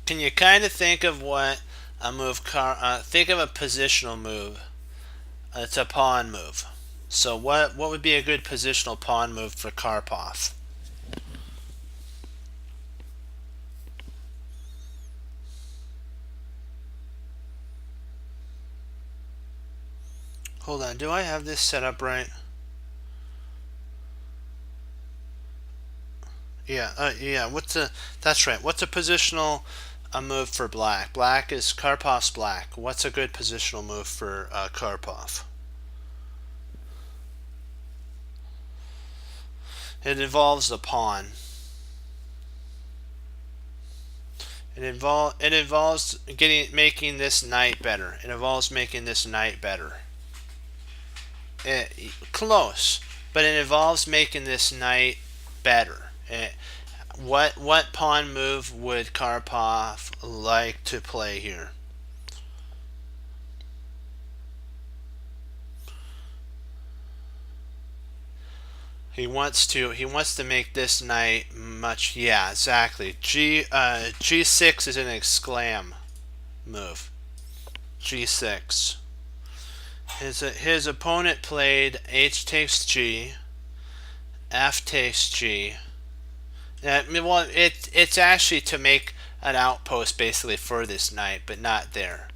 Can you kind of think of what a move? Think of a positional move. It's a pawn move. So what would be a good positional pawn move for Karpov? Hold on, do I have this set up right? Yeah. That's right. What's a positional move for black? Black is Karpov's black. What's a good positional move for Karpov? It involves the pawn. It involves making this knight better. It involves making this knight better. Close, but it involves making this knight better. What pawn move would Karpov like to play here? He wants to make this knight much. Yeah, exactly. G6 is an exclam move. G6. His opponent played H takes G, F takes G. Well, it's actually to make an outpost basically for this knight, but not there.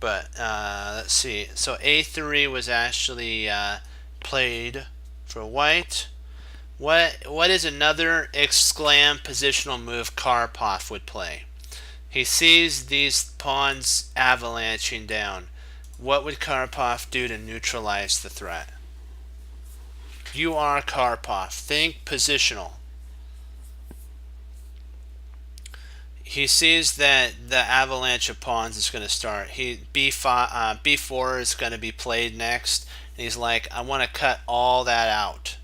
But let's see. So A3 was actually played for white. What is another exclam positional move Karpov would play? He sees these pawns avalanching down. What would Karpov do to neutralize the threat? You are Karpov. Think positional. He sees that the avalanche of pawns is going to start. B4 is going to be played next. And he's like, I want to cut all that out.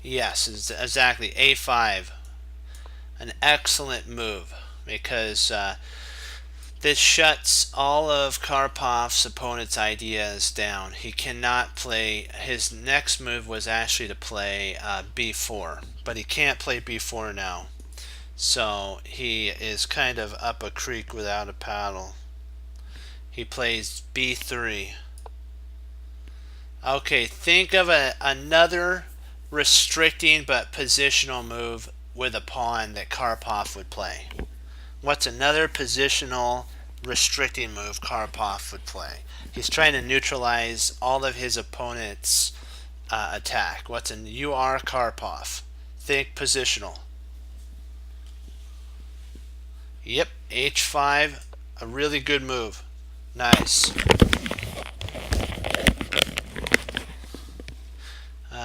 Yes, exactly. A5. An excellent move because this shuts all of Karpov's opponent's ideas down. He cannot play. His next move was actually to play B4, but he can't play B4 now. So he is kind of up a creek without a paddle. He plays B3. Okay, think of another restricting but positional move with a pawn that Karpov would play. What's another positional restricting move Karpov would play? He's trying to neutralize all of his opponent's attack. You are Karpov. Think positional. Yep, H5, a really good move. Nice.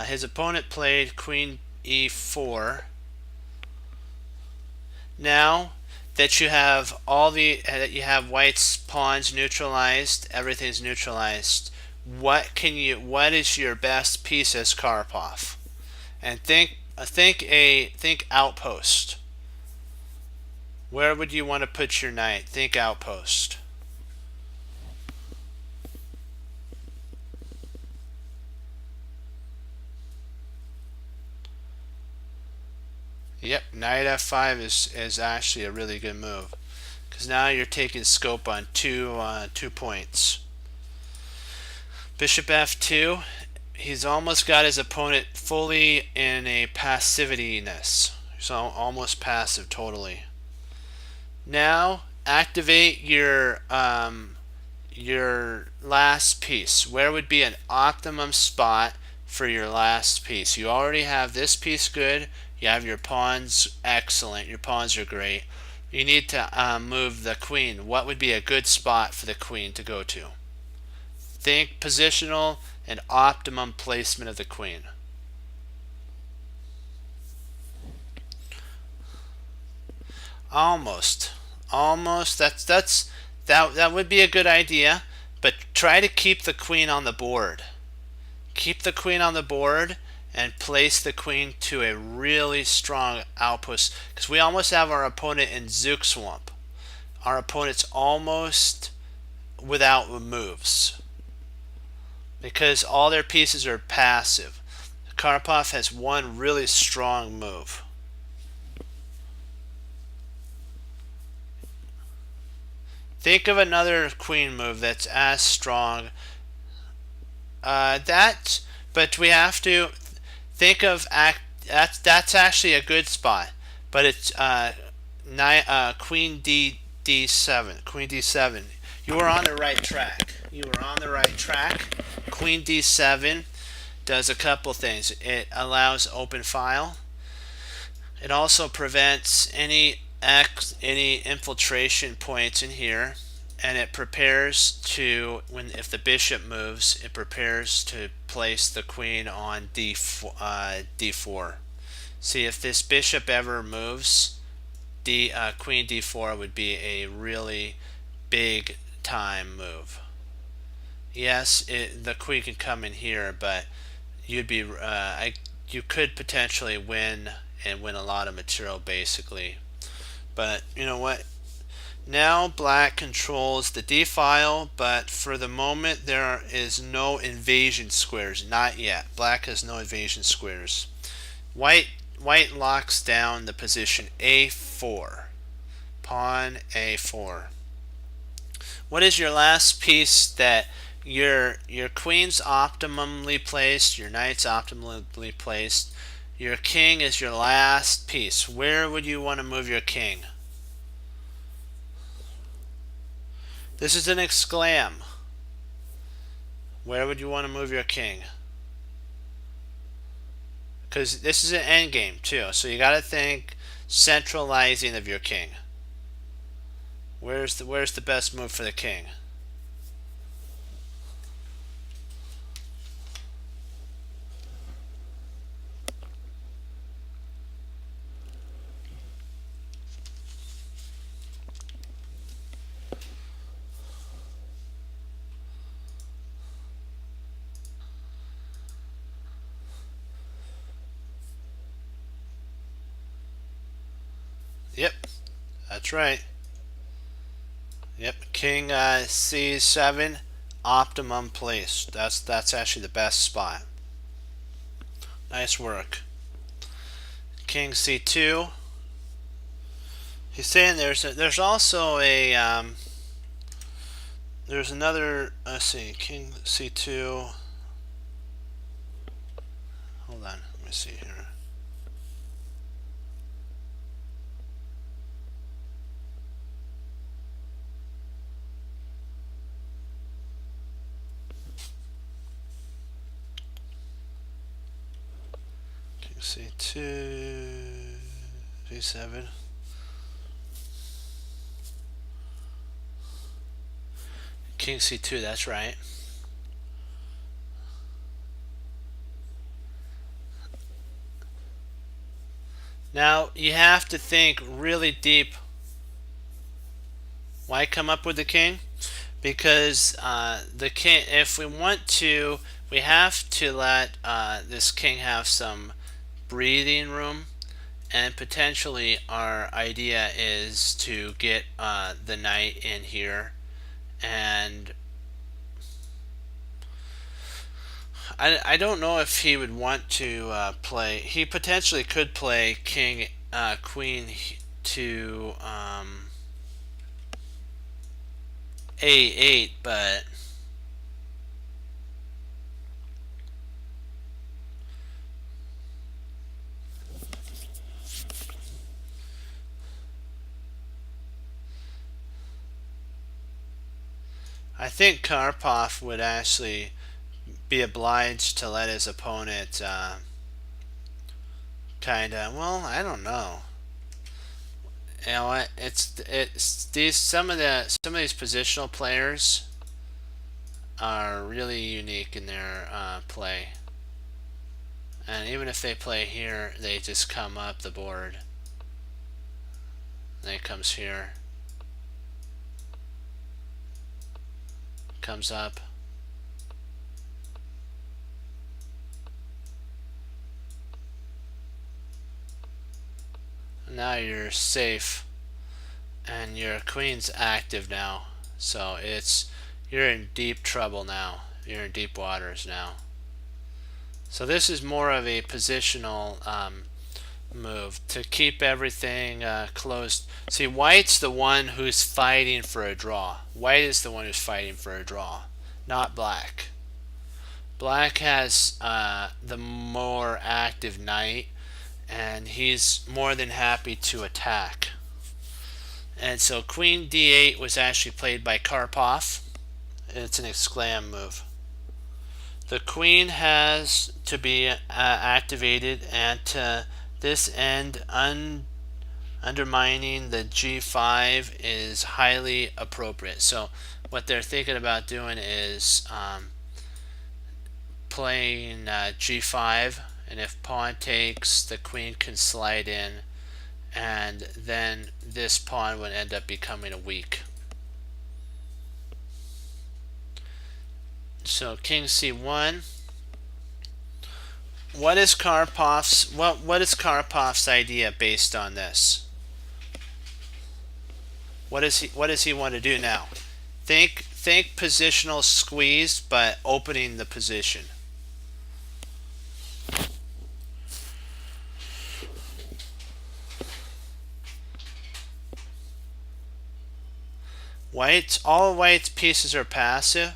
His opponent played Queen E4. Now that you have white's pawns neutralized, everything's neutralized. What is your best piece as Karpov? And think outpost. Where would you want to put your knight? Think outpost. Yep, knight f5 is actually a really good move because now you're taking scope on two points. Bishop f2. He's almost got his opponent fully in a passivityness. So almost passive totally. Now activate your last piece. Where would be an optimum spot for your last piece? You already have this piece good. You have your pawns excellent. Your pawns are great. You need to move the queen. What would be a good spot for the queen to go to? Think positional and optimum placement of the queen. Almost. That would be a good idea, but try to keep the queen on the board. Keep the queen on the board and place the queen to a really strong outpost because we almost have our opponent in Zugzwang. Our opponent's almost without moves because all their pieces are passive. Karpov has one really strong move. Think of another queen move that's as strong. But we have to think of that's actually a good spot. But it's Queen D7. Queen D7. You were on the right track. You were on the right track. queen d7 does a couple things. It allows open file. It also prevents any infiltration points in here, and it prepares to, if the bishop moves, it prepares to place the queen on d4. See, if this bishop ever moves, queen d4 would be a really big time move. Yes, the queen can come in here, but you could potentially win and win a lot of material basically. But you know what? Now black controls the d file, but for the moment there is no invasion squares. Not yet. Black has no invasion squares. White locks down the position a4. Pawn a4. What is your last piece that your queen's optimally placed, your knight's optimally placed, your king is your last piece. Where would you want to move your king? This is an exclam. Where would you want to move your king? Because this is an endgame too, so you got to think centralizing of your king. Where's the best move for the king? Yep, that's right. Yep, king c7, optimum place. That's actually the best spot. Nice work. King c2. He's saying there's also a there's another, let's see, king c2. Hold on, let me see here. King c2, g7. King c2, that's right. Now you have to think really deep. Why come up with the king? Because the king, if we want to, we have to let this king have some breathing room, and potentially our idea is to get the knight in here, and I don't know if he would want to play. He potentially could play king queen to a8, but I think Karpov would actually be obliged to let his opponent kind of, well, I don't know. You know what? It's these some of these positional players are really unique in their play, and even if they play here, they just come up the board. And it comes here, comes up. Now you're safe, and your queen's active now, so you're in deep trouble now. You're in deep waters now. So this is more of a positional move to keep everything closed. See, white's the one who's fighting for a draw. White is the one who's fighting for a draw, not black. Black has the more active knight, and he's more than happy to attack. And so queen d8 was actually played by Karpov. It's an exclam move. The queen has to be activated, and to this end, undermining the g5 is highly appropriate. So what they're thinking about doing is playing g5, and if pawn takes, the queen can slide in, and then this pawn would end up becoming a weak. So king c1. What is Karapov's idea based on this? What does he want to do now? Think positional squeeze, but opening the position. All white's pieces are passive,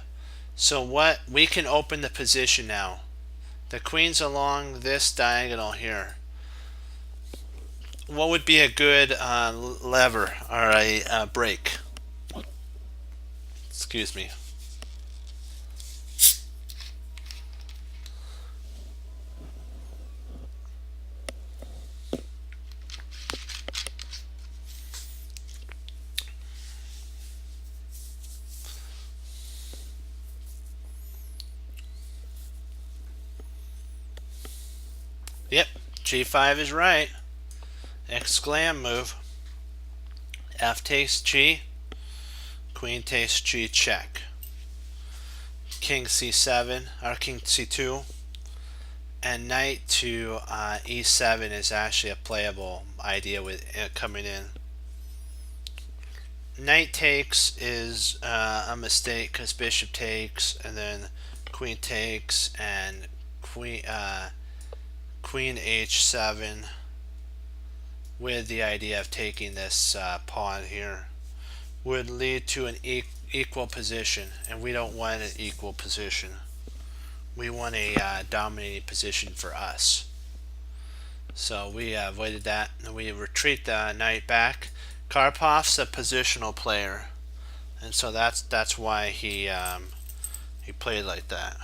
so what we can open the position now. The queen's along this diagonal here. What would be a good lever or a break? Excuse me. Yep, g5 is right. Exclam move. F takes g. Queen takes g check. King c7 or king c2, and knight to e7 is actually a playable idea with it coming in. Knight takes is a mistake because bishop takes, and then queen takes, and queen h7 with the idea of taking this pawn here would lead to an equal position, and we don't want an equal position. We want a dominating position for us. So we avoided that, and we retreat the knight back. Karapov's a positional player, and so that's why he played like that.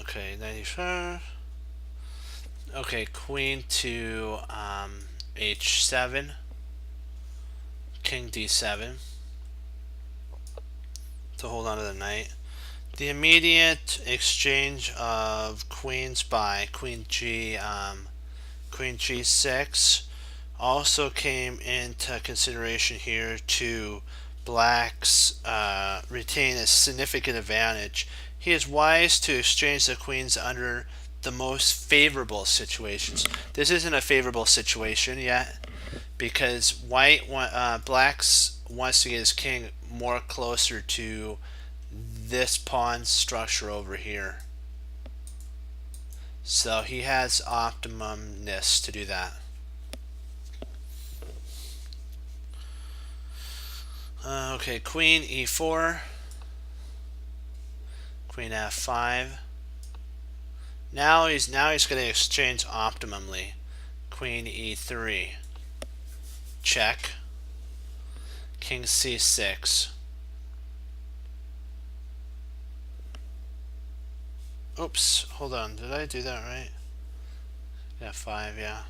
Okay, 91. Okay, queen to h7, king d7 to hold on to the knight. The immediate exchange of queens by queen g6 also came into consideration here to black's retain a significant advantage. He is wise to exchange the queens under the most favorable situations. This isn't a favorable situation yet because black's wants to get his king more closer to this pawn structure over here. So he has optimumness to do that. Okay, queen e4, queen f5. Now he's going to exchange optimally. Queen e3, check. King c6. Oops, hold on. Did I do that right? f5, yeah.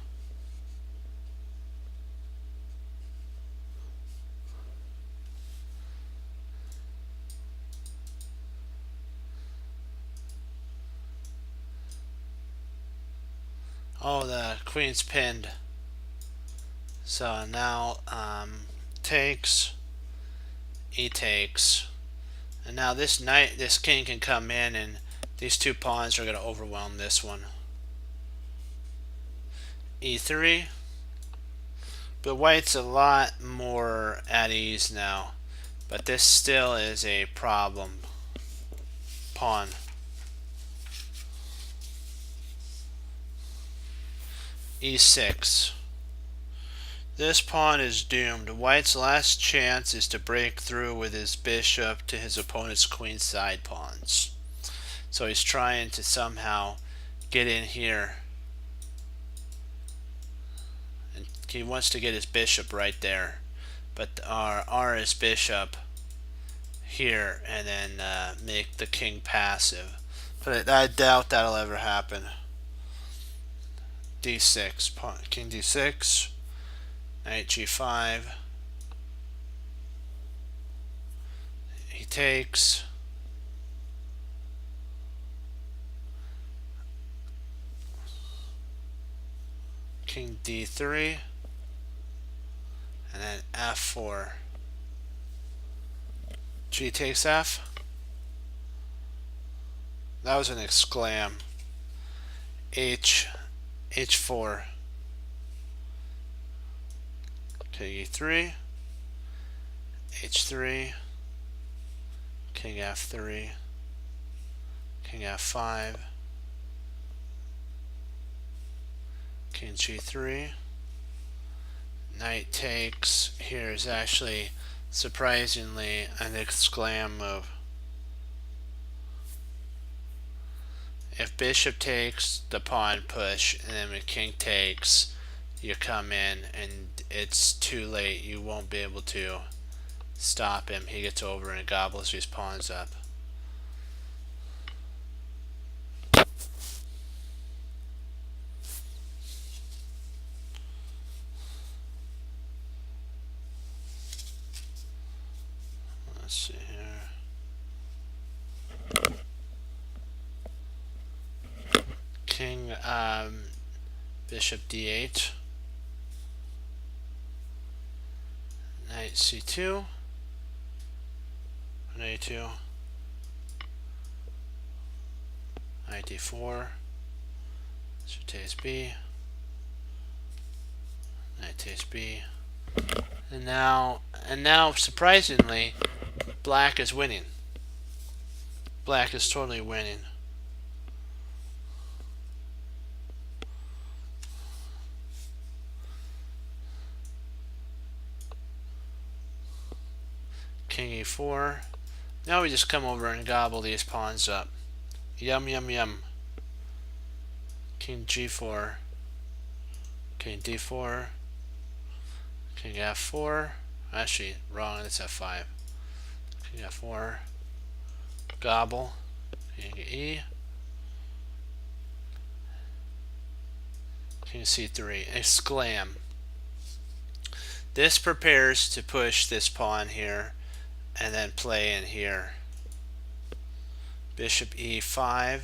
Oh, the queen's pinned. So now takes, e takes, and now this king can come in, and these two pawns are going to overwhelm this one. e3, but white's a lot more at ease now, but this still is a problem pawn. e6. This pawn is doomed. White's last chance is to break through with his bishop to his opponent's queenside pawns. So he's trying to somehow get in here. And he wants to get his bishop right there. But R is bishop here and then make the king passive. But I doubt that'll ever happen. D6, pawn, king D6, knight G5. He takes. King D3. And then F4. G takes F. That was an exclam. H4. King E3. H3. King F3. King F5. King G3. Knight takes. Here is actually surprisingly an exclam move. If bishop takes, the pawn push, and then when king takes, you come in and it's too late. You won't be able to stop him. He gets over and gobbles these pawns up. Let's see here. King, bishop d8. Knight c2. Knight a2. Knight d4. So takes b. Knight takes b. And now surprisingly, black is winning. Black is totally winning. King e4. Now we just come over and gobble these pawns up. Yum, yum, yum. King g4. King d4. King f4. Actually, wrong. It's f5. King f4. Gobble. King e. King c3. Exclam. This prepares to push this pawn here and then play in here. Bishop e5.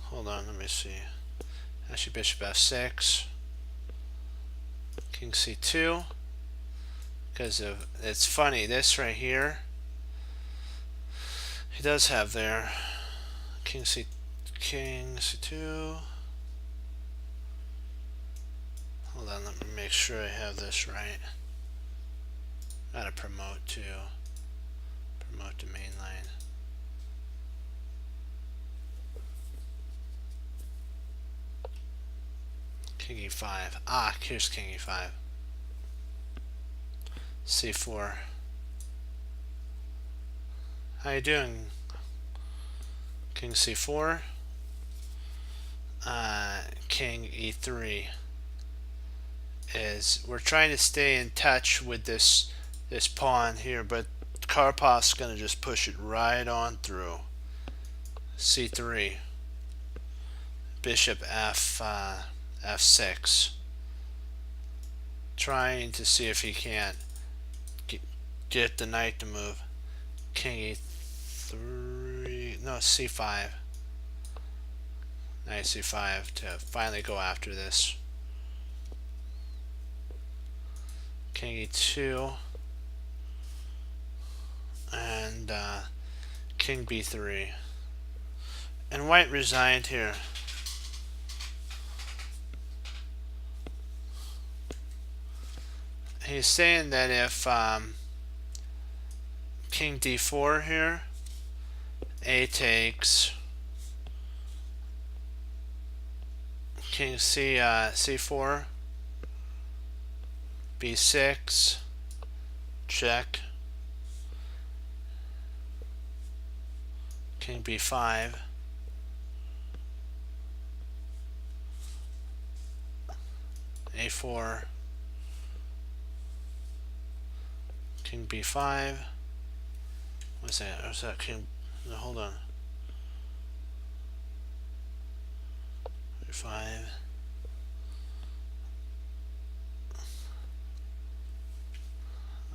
Hold on, let me see. Actually, bishop f6. King c2. Because of, it's funny, this right here, he does have there. King c2. Hold on, let me make sure I have this right. Gotta promote to main line. King e5. Ah, here's king e5. c4. How you doing? King c4. King e3. Is we're trying to stay in touch with this pawn here, but Karpov's gonna just push it right on through. c3. Bishop f6. Trying to see if he can't get the knight to move. King e3. No, c5. Knight c5 to finally go after this. King e2 and king b3, and white resigned here. He's saying that if king d4 here, a takes, king c4, b6, check, king b5, a4, king b5, What's that? What's that? King? No, hold on. 5.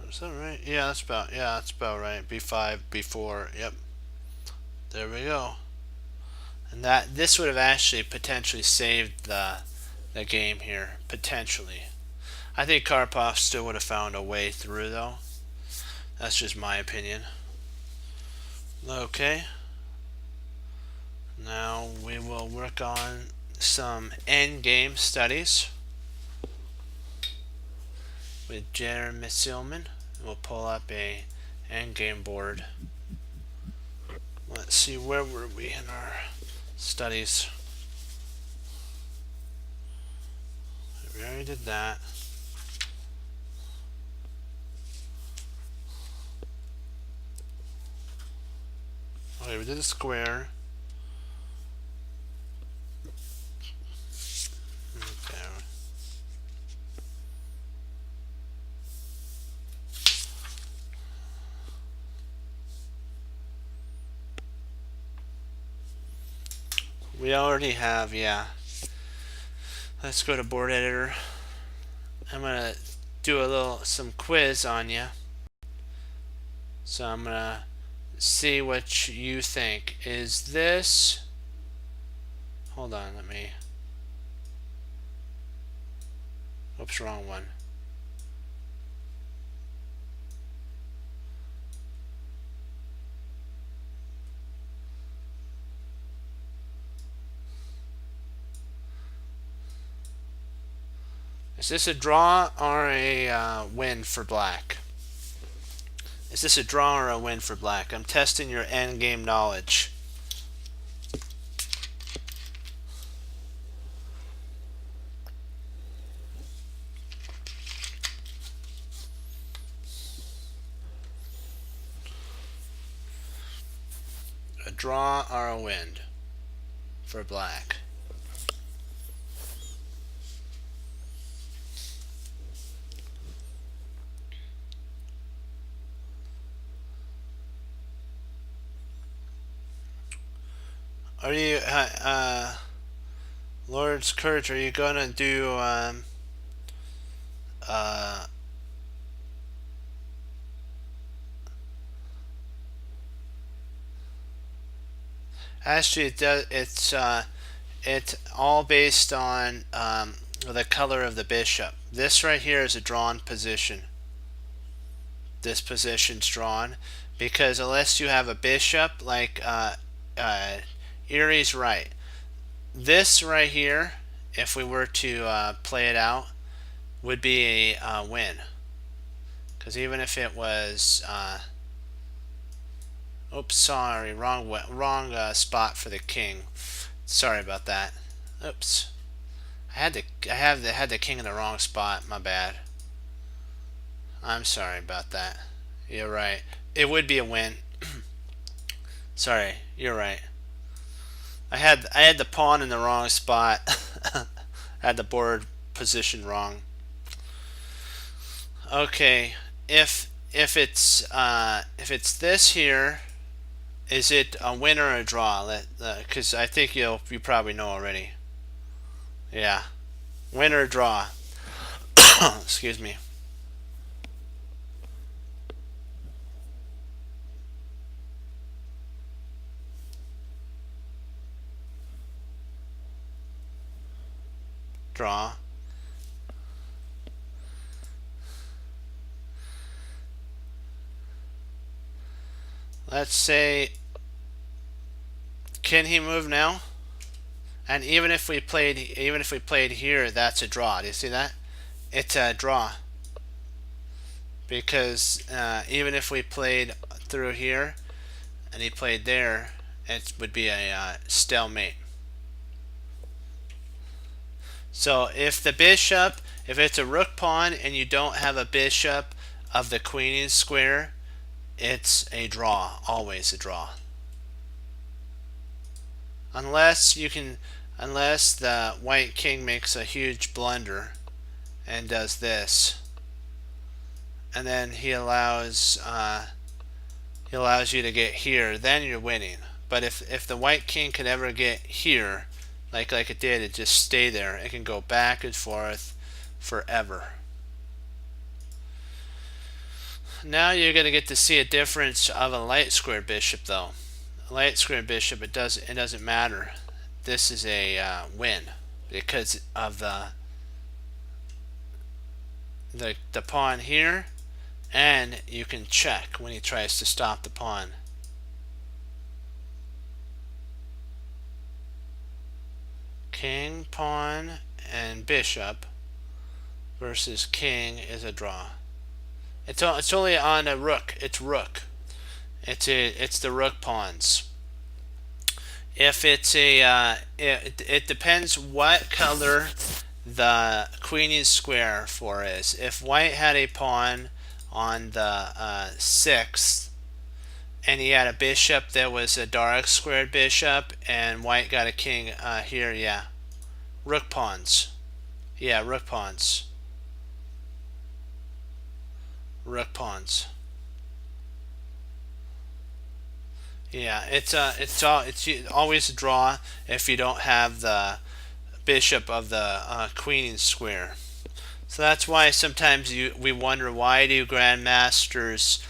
Is that right? Yeah, that's about right. B5, B4. Yep. There we go. And this would have actually potentially saved the game here. Potentially. I think Karpov still would have found a way through, though. That's just my opinion. Okay. Now we will work on some endgame studies with Jeremy Silman. We'll pull up a endgame board. Let's see, where were we in our studies? We already did that. Okay, we did a square. Okay. We already have, yeah. Let's go to board editor. I'm gonna do some quiz on you. So I'm gonna see what you think. Is this? Hold on, let me. Oops, wrong one. Is this a draw or a win for black? Is this a draw or a win for black? I'm testing your endgame knowledge. A draw or a win for black? Are you, Lord's Courage, are you gonna do, actually it does, it's all based on, the color of the bishop. This right here is a drawn position. This position's drawn because unless you have a bishop, like, Erie's right. This right here, if we were to play it out, would be a win. Because even if it was, oops, sorry, wrong spot for the king. Sorry about that. Oops, I had the king in the wrong spot. My bad. I'm sorry about that. You're right. It would be a win. Sorry, you're right. I had the pawn in the wrong spot. I had the board position wrong. Okay, if it's this here, is it a win or a draw? Because I think you probably know already. Yeah, win or draw. Excuse me. Draw. Let's say, can he move now? And even if we played here, that's a draw. Do you see that? It's a draw because even if we played through here and he played there, it would be a stalemate. So if it's a rook pawn and you don't have a bishop of the queen square, it's a draw, always a draw. Unless the white king makes a huge blunder and does this, and then he allows He allows you to get here, then you're winning. But if the white king could ever get here, like it did, it just stay there. It can go back and forth forever. Now you're going to get to see a difference of a light square bishop, though. A light square bishop, it doesn't matter. This is a win because of the pawn here, and you can check when he tries to stop the pawn. King, pawn, and bishop versus king is a draw. It's only on a rook. It's rook. It's the rook pawns. If it's it depends what color the queen's square for is. If white had a pawn on the 6th and he had a bishop that was a dark squared bishop and white got a king here, yeah, rook pawns. Yeah, rook pawns. Rook pawns. Yeah, it's always a draw if you don't have the bishop of the queen square. So that's why sometimes we wonder, why do grandmasters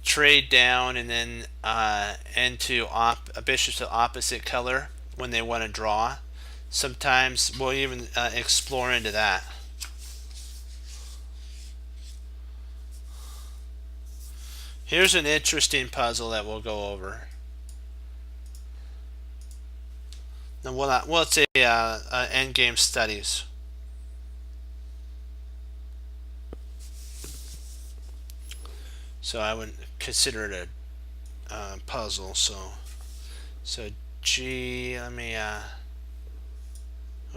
trade down and then into a bishops of opposite color when they want to draw. Sometimes we'll even explore into that. Here's an interesting puzzle that we'll go over. And we'll say endgame studies. So I wouldn't consider it a puzzle. So G. Let me.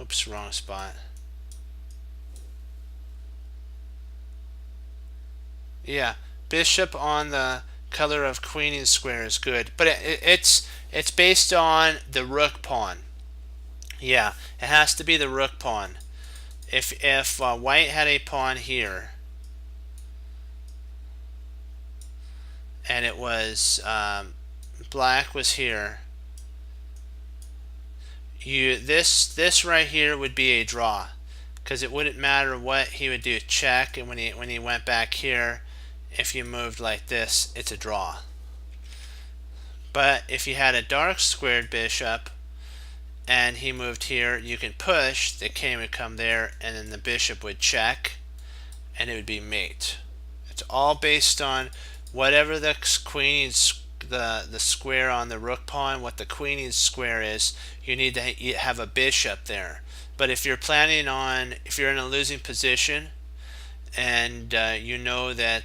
Oops, wrong spot. Yeah, bishop on the color of queen square is good, but it's based on the rook pawn. Yeah, it has to be the rook pawn. If white had a pawn here, and it was black was here, this right here would be a draw, because it wouldn't matter what he would do. Check, and when he went back here, if you moved like this, it's a draw. But if you had a dark squared bishop and he moved here, you can push, the king would come there, and then the bishop would check, and it would be mate. It's all based on whatever the queen's the square on the rook pawn, what the queen's square is. You need to have a bishop there. But if you're planning on, if you're in a losing position, and you know that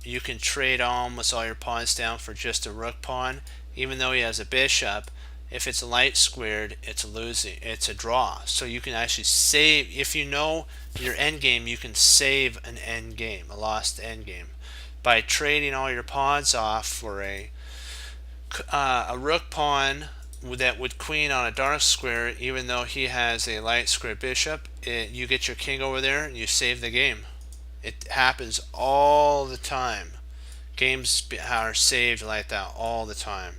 you can trade almost all your pawns down for just a rook pawn, even though he has a bishop, if it's light squared, it's losing. It's a draw. So you can actually save, if you know your end game, you can save an end game, a lost end game, by trading all your pawns off for a rook pawn that would queen on a dark square. Even though he has a light square bishop, you get your king over there and you save the game. It happens all the time. Games are saved like that all the time.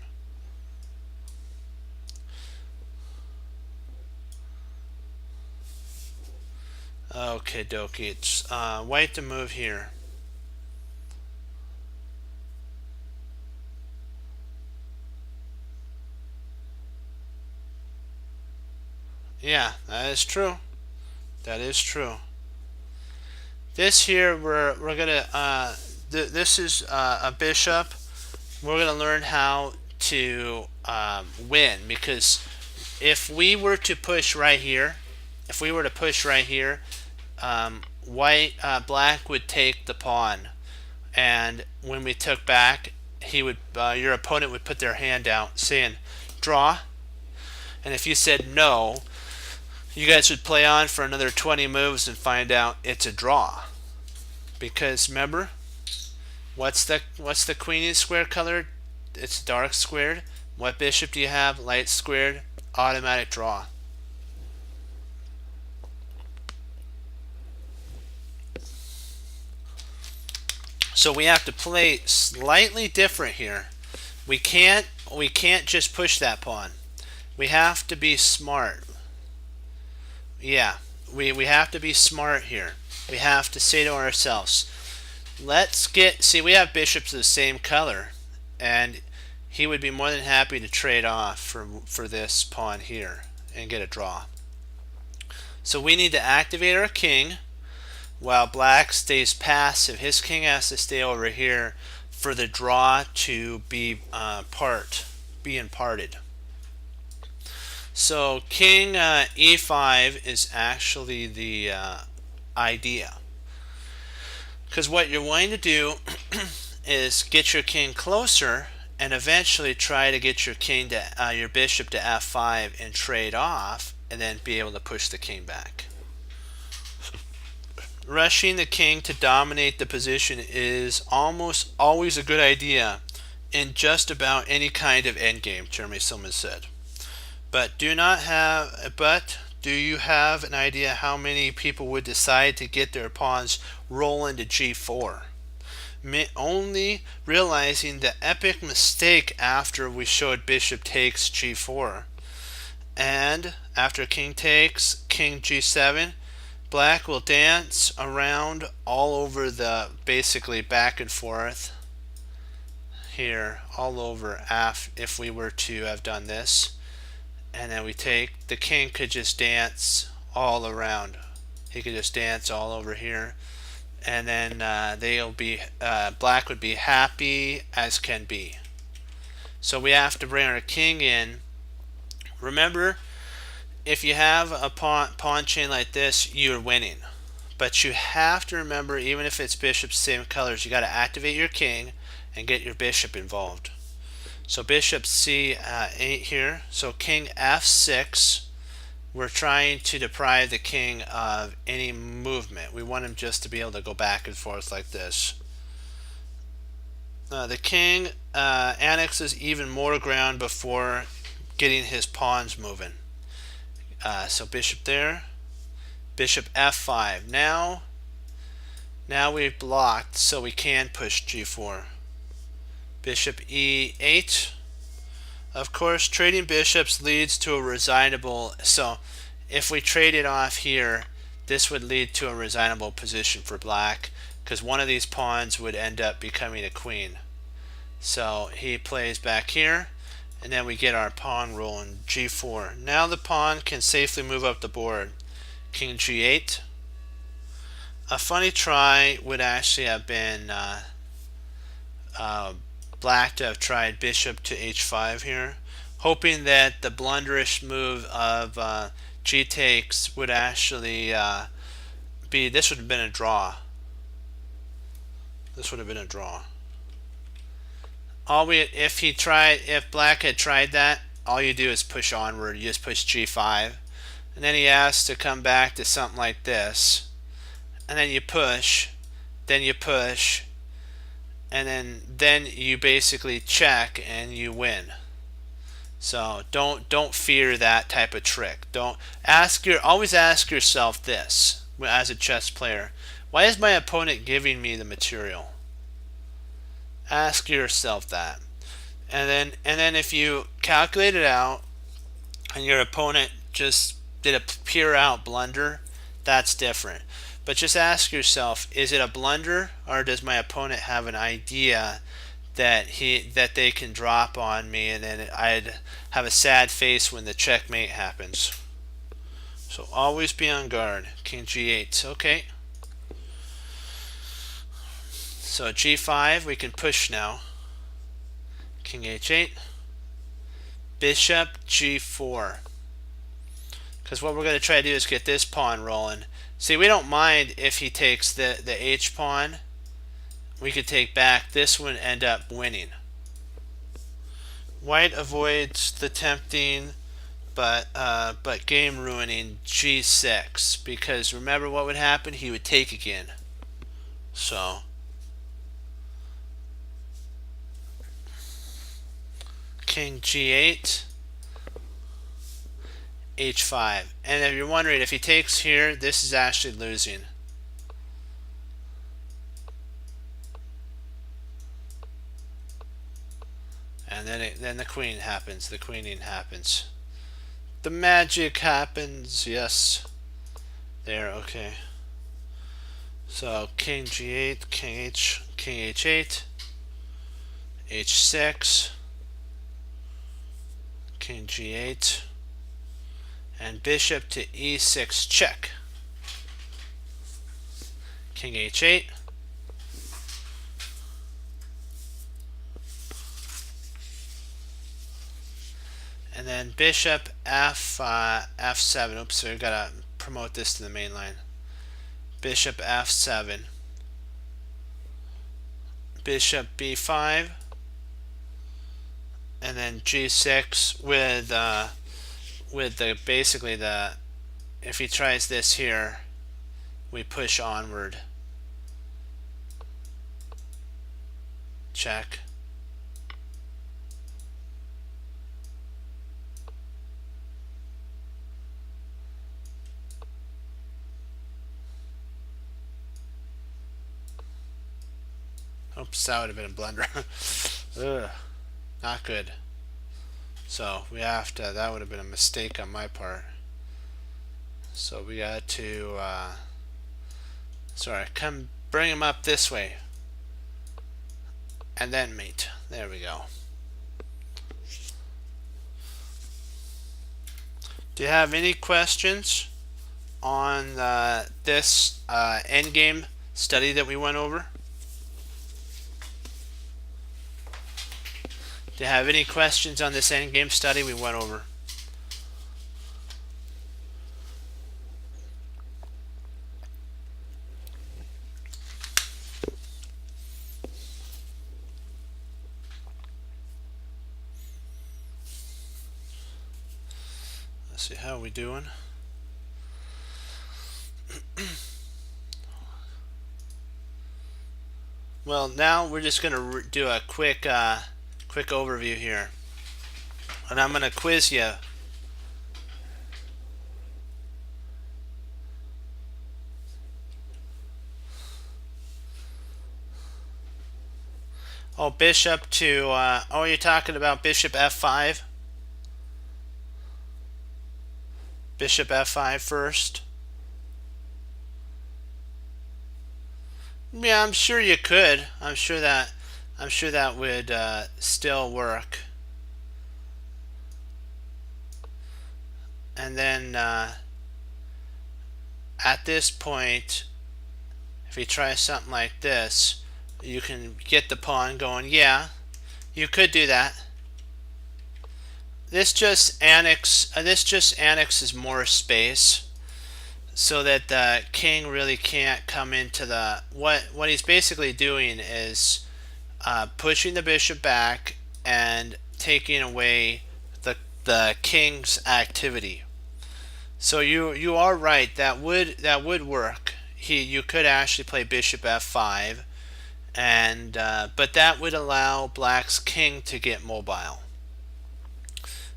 Okay, dokie. It's white to move here. Yeah, that is true. That is true. This here, we're gonna this is a bishop. We're gonna learn how to win, because if we were to push right here, black would take the pawn, and when we took back, he would your opponent would put their hand out saying draw, and if you said no, you guys would play on for another 20 moves and find out it's a draw. Because remember, what's the queen square color? It's dark squared. What bishop do you have? Light squared. Automatic draw. So we have to play slightly different here. We can't just push that pawn. We have to be smart. Yeah, we have to be smart here. We have to say to ourselves, let's see, we have bishops of the same color, and he would be more than happy to trade off for this pawn here and get a draw. So we need to activate our king while black stays passive. His king has to stay over here for the draw to be imparted. So king e5 is actually the idea, because what you're wanting to do is get your king closer and eventually try to get your your bishop to f5 and trade off, and then be able to push the king back. Rushing the king to dominate the position is almost always a good idea in just about any kind of endgame, Jeremy Silman said. But do you have an idea how many people would decide to get their pawns rolling to g4? Only realizing the epic mistake after we showed bishop takes g4. And after king takes, king g7, black will dance around all over the, basically back and forth here, all over if we were to have done this. And then we take, the king could just dance all around. He could just dance all over here. And then black would be happy as can be. So we have to bring our king in. Remember, if you have a pawn chain like this, you're winning. But you have to remember, even if it's bishops same colors, you got to activate your king and get your bishop involved. So bishop c8 here. So king f6. We're trying to deprive the king of any movement. We want him just to be able to go back and forth like this. The king annexes even more ground before getting his pawns moving. So bishop there. Bishop f5. Now we've blocked, so we can push g4. Bishop e8. Of course, trading bishops leads to a resignable, so if we trade it off here, this would lead to a resignable position for black, because one of these pawns would end up becoming a queen. So he plays back here, and then we get our pawn rolling g4. Now the pawn can safely move up the board. King g8. A funny try would actually have been black to have tried bishop to h5 here, hoping that the blunderish move of g takes would actually this would have been a draw. This would have been a draw. If black had tried that, all you do is push onward. You just push g5, and then he has to come back to something like this, and then you push, and then you basically check and you win. So don't fear that type of trick. Always ask yourself this as a chess player: why is my opponent giving me the material? Ask yourself that. And then if you calculate it out and your opponent just did a pure out blunder, that's different. But just ask yourself, is it a blunder, or does my opponent have an idea that they can drop on me, and then I'd have a sad face when the checkmate happens? So always be on guard. King g8. Okay. So g5, we can push now. King h8. Bishop g4. Because what we're going to try to do is get this pawn rolling. See, we don't mind if he takes the h pawn. We could take back this one and end up winning. White avoids the tempting but game ruining g6, because remember what would happen? He would take again. So king g8, h5. And if you're wondering, if he takes here, this is actually losing. and then the queen happens. The queening happens. The magic happens. Yes. There. Okay. So king g8, king h8, h6, king g8, and bishop to e6 check. King h8. And then bishop f7. Oops, so we've got to promote this to the main line. Bishop f7. Bishop b5. And then g6 with the basically the, if he tries this here, we push onward. Check. Oops, that would have been a blunder. Ugh, not good. So we have to, that would have been a mistake on my part. So we got to, sorry, come bring him up this way. And then mate. There we go. Do you have any questions on this endgame study that we went over? Do you have any questions on this endgame study we went over? Let's see, how are we doing? Well, now we're just going to do a quick overview here, and I'm going to quiz you. Oh, bishop to oh, you're talking about bishop f5? Bishop f5 first? Yeah, I'm sure you could. I'm sure that would still work. And then at this point, if you try something like this, you can get the pawn going. Yeah, you could do that. This just annexes more space, so that the king really can't come into the, what he's basically doing is pushing the bishop back and taking away the king's activity. So you are right, that would work. You could actually play bishop f5, and but that would allow black's king to get mobile.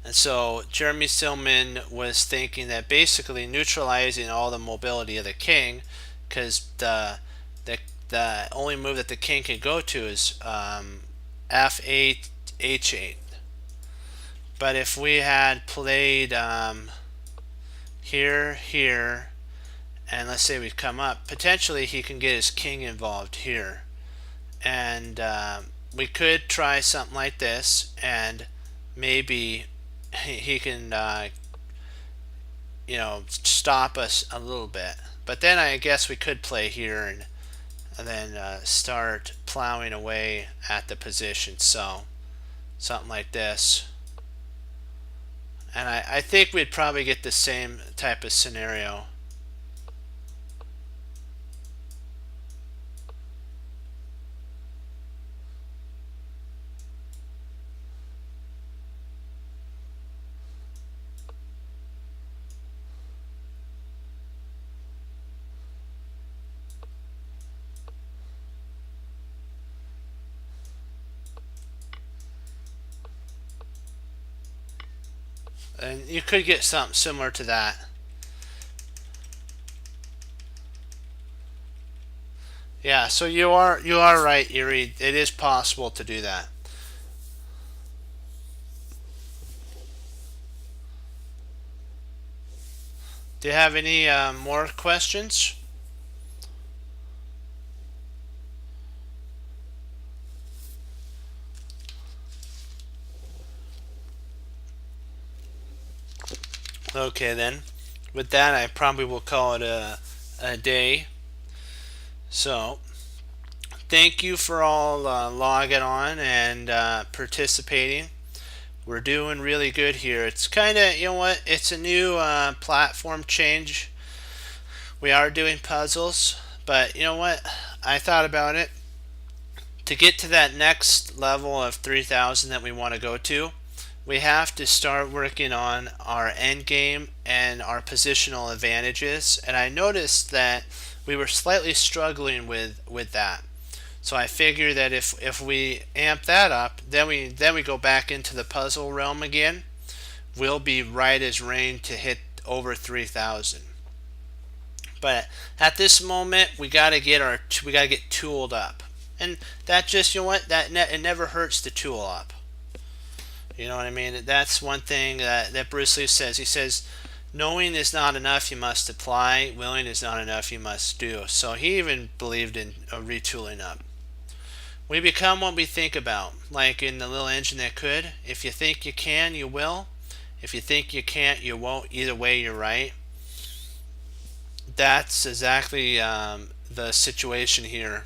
And so Jeremy Silman was thinking that basically neutralizing all the mobility of the king, because the only move that the king can go to is f8, h8. But if we had played here, and let's say we come up, potentially he can get his king involved here, and we could try something like this, and maybe he can stop us a little bit. But then I guess we could play here and then start plowing away at the position. So something like this, and I think we'd probably get the same type of scenario. And you could get something similar to that. Yeah, so you are right, Erie. It is possible to do that. Do you have any more questions? Okay, then. With that, I probably will call it a day. So, thank you for all logging on and participating. We're doing really good here. It's kind of, you know what, it's a new platform change. We are doing puzzles, but you know what? I thought about it. To get to that next level of 3000 that we want to go to, we have to start working on our end game and our positional advantages. And I noticed that we were slightly struggling with that. So I figure that if we amp that up, then we go back into the puzzle realm again, we'll be right as rain to hit over 3000. But at this moment, we got to get tooled up. And that just, you know what, it never hurts to tool up. You know what I mean? That's one thing that Bruce Lee says. He says, knowing is not enough, you must apply. Willing is not enough, you must do. So he even believed in retooling up. We become what we think about. Like in the little engine that could. If you think you can, you will. If you think you can't, you won't. Either way, you're right. That's exactly the situation here.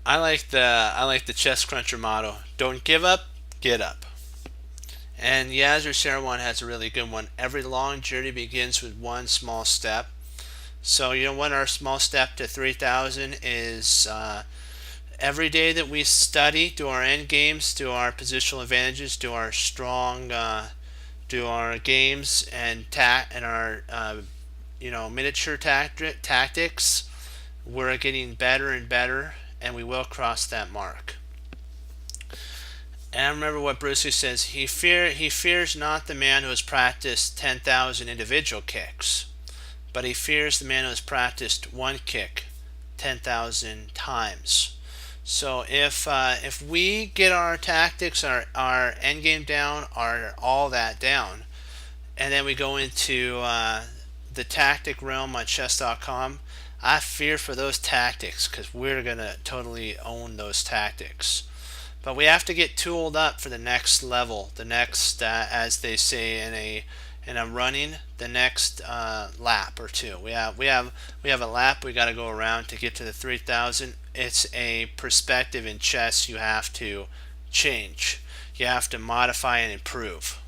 I like the chest cruncher motto. Don't give up, get up. And Yasser Seirawan has a really good one. Every long journey begins with one small step. So you know what our small step to 3000 is. Every day that we study, do our end games, do our positional advantages, do our strong, do our games and our miniature tactics. We're getting better and better, and we will cross that mark. And I remember what Bruce Lee says. He fears not the man who has practiced 10,000 individual kicks, but he fears the man who has practiced one kick 10,000 times. So if we get our tactics, our end game down, all that down, and then we go into the tactic realm on chess.com, I fear for those tactics because we're gonna totally own those tactics. But we have to get tooled up for the next level, the next, as they say in a running, the next lap or two. We have a lap we got to go around to get to the 3000. It's a perspective in chess you have to change. You have to modify and improve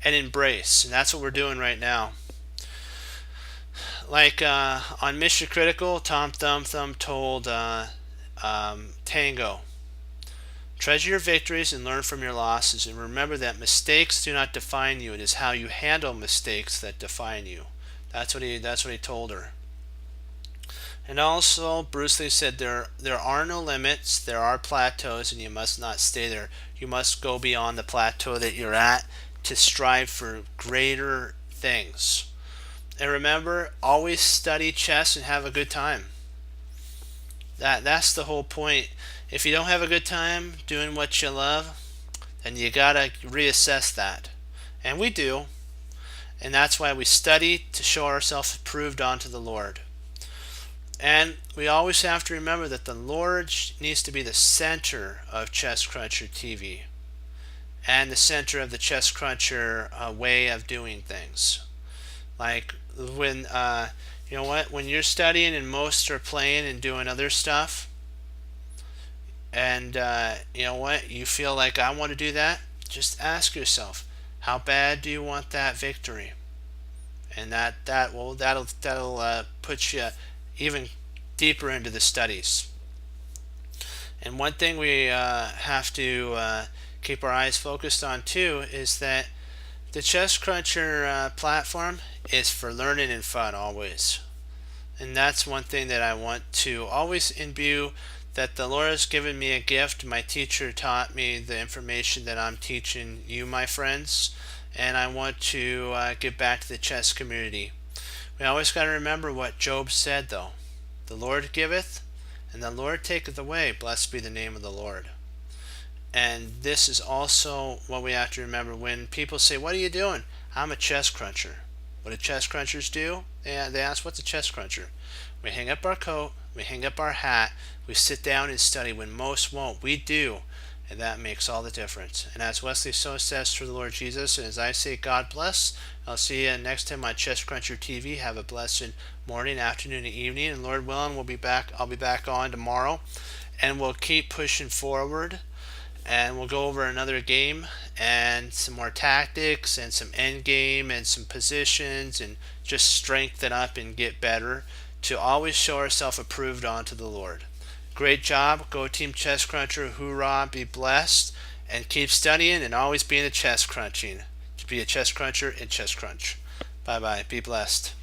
and embrace, and that's what we're doing right now. Like on Mission Critical, Tom Thumb told Tango, treasure your victories and learn from your losses, and remember that mistakes do not define you. It is how you handle mistakes that define you. That's what he told her. And also, Bruce Lee said there are no limits. There are plateaus, and you must not stay there. You must go beyond the plateau that you're at to strive for greater things. And remember, always study chess and have a good time. That's the whole point. If you don't have a good time doing what you love, then you gotta reassess that. And we do. And that's why we study to show ourselves approved unto the Lord. And we always have to remember that the Lord needs to be the center of Chess Cruncher TV and the center of the Chess Cruncher way of doing things. Like when, you know what, when you're studying and most are playing and doing other stuff, and you know what, you feel like I want to do that, just ask yourself, how bad do you want that victory? And that'll put you even deeper into the studies. And one thing we have to keep our eyes focused on too is that the Chess Cruncher platform is for learning and fun always. And that's one thing that I want to always imbue, that the Lord has given me a gift. My teacher taught me the information that I'm teaching you, my friends, and I want to give back to the chess community. We always got to remember what Job said, though. The Lord giveth, and the Lord taketh away. Blessed be the name of the Lord. And this is also what we have to remember when people say, what are you doing? I'm a chess cruncher. What do chest crunchers do? They ask, what's a chest cruncher? We hang up our coat, we hang up our hat, we sit down and study when most won't. We do. And that makes all the difference. And as Wesley So says for the Lord Jesus, and as I say, God bless. I'll see you next time on Chest Cruncher TV. Have a blessed morning, afternoon, and evening. And Lord willing, we'll be back. I'll be back on tomorrow, and we'll keep pushing forward. And we'll go over another game and some more tactics and some end game and some positions and just strengthen up and get better to always show ourselves approved unto the Lord. Great job. Go Team Chest Cruncher. Hoorah. Be blessed. And keep studying and always be in the chest crunching. To be a chest cruncher and chest crunch. Bye bye. Be blessed.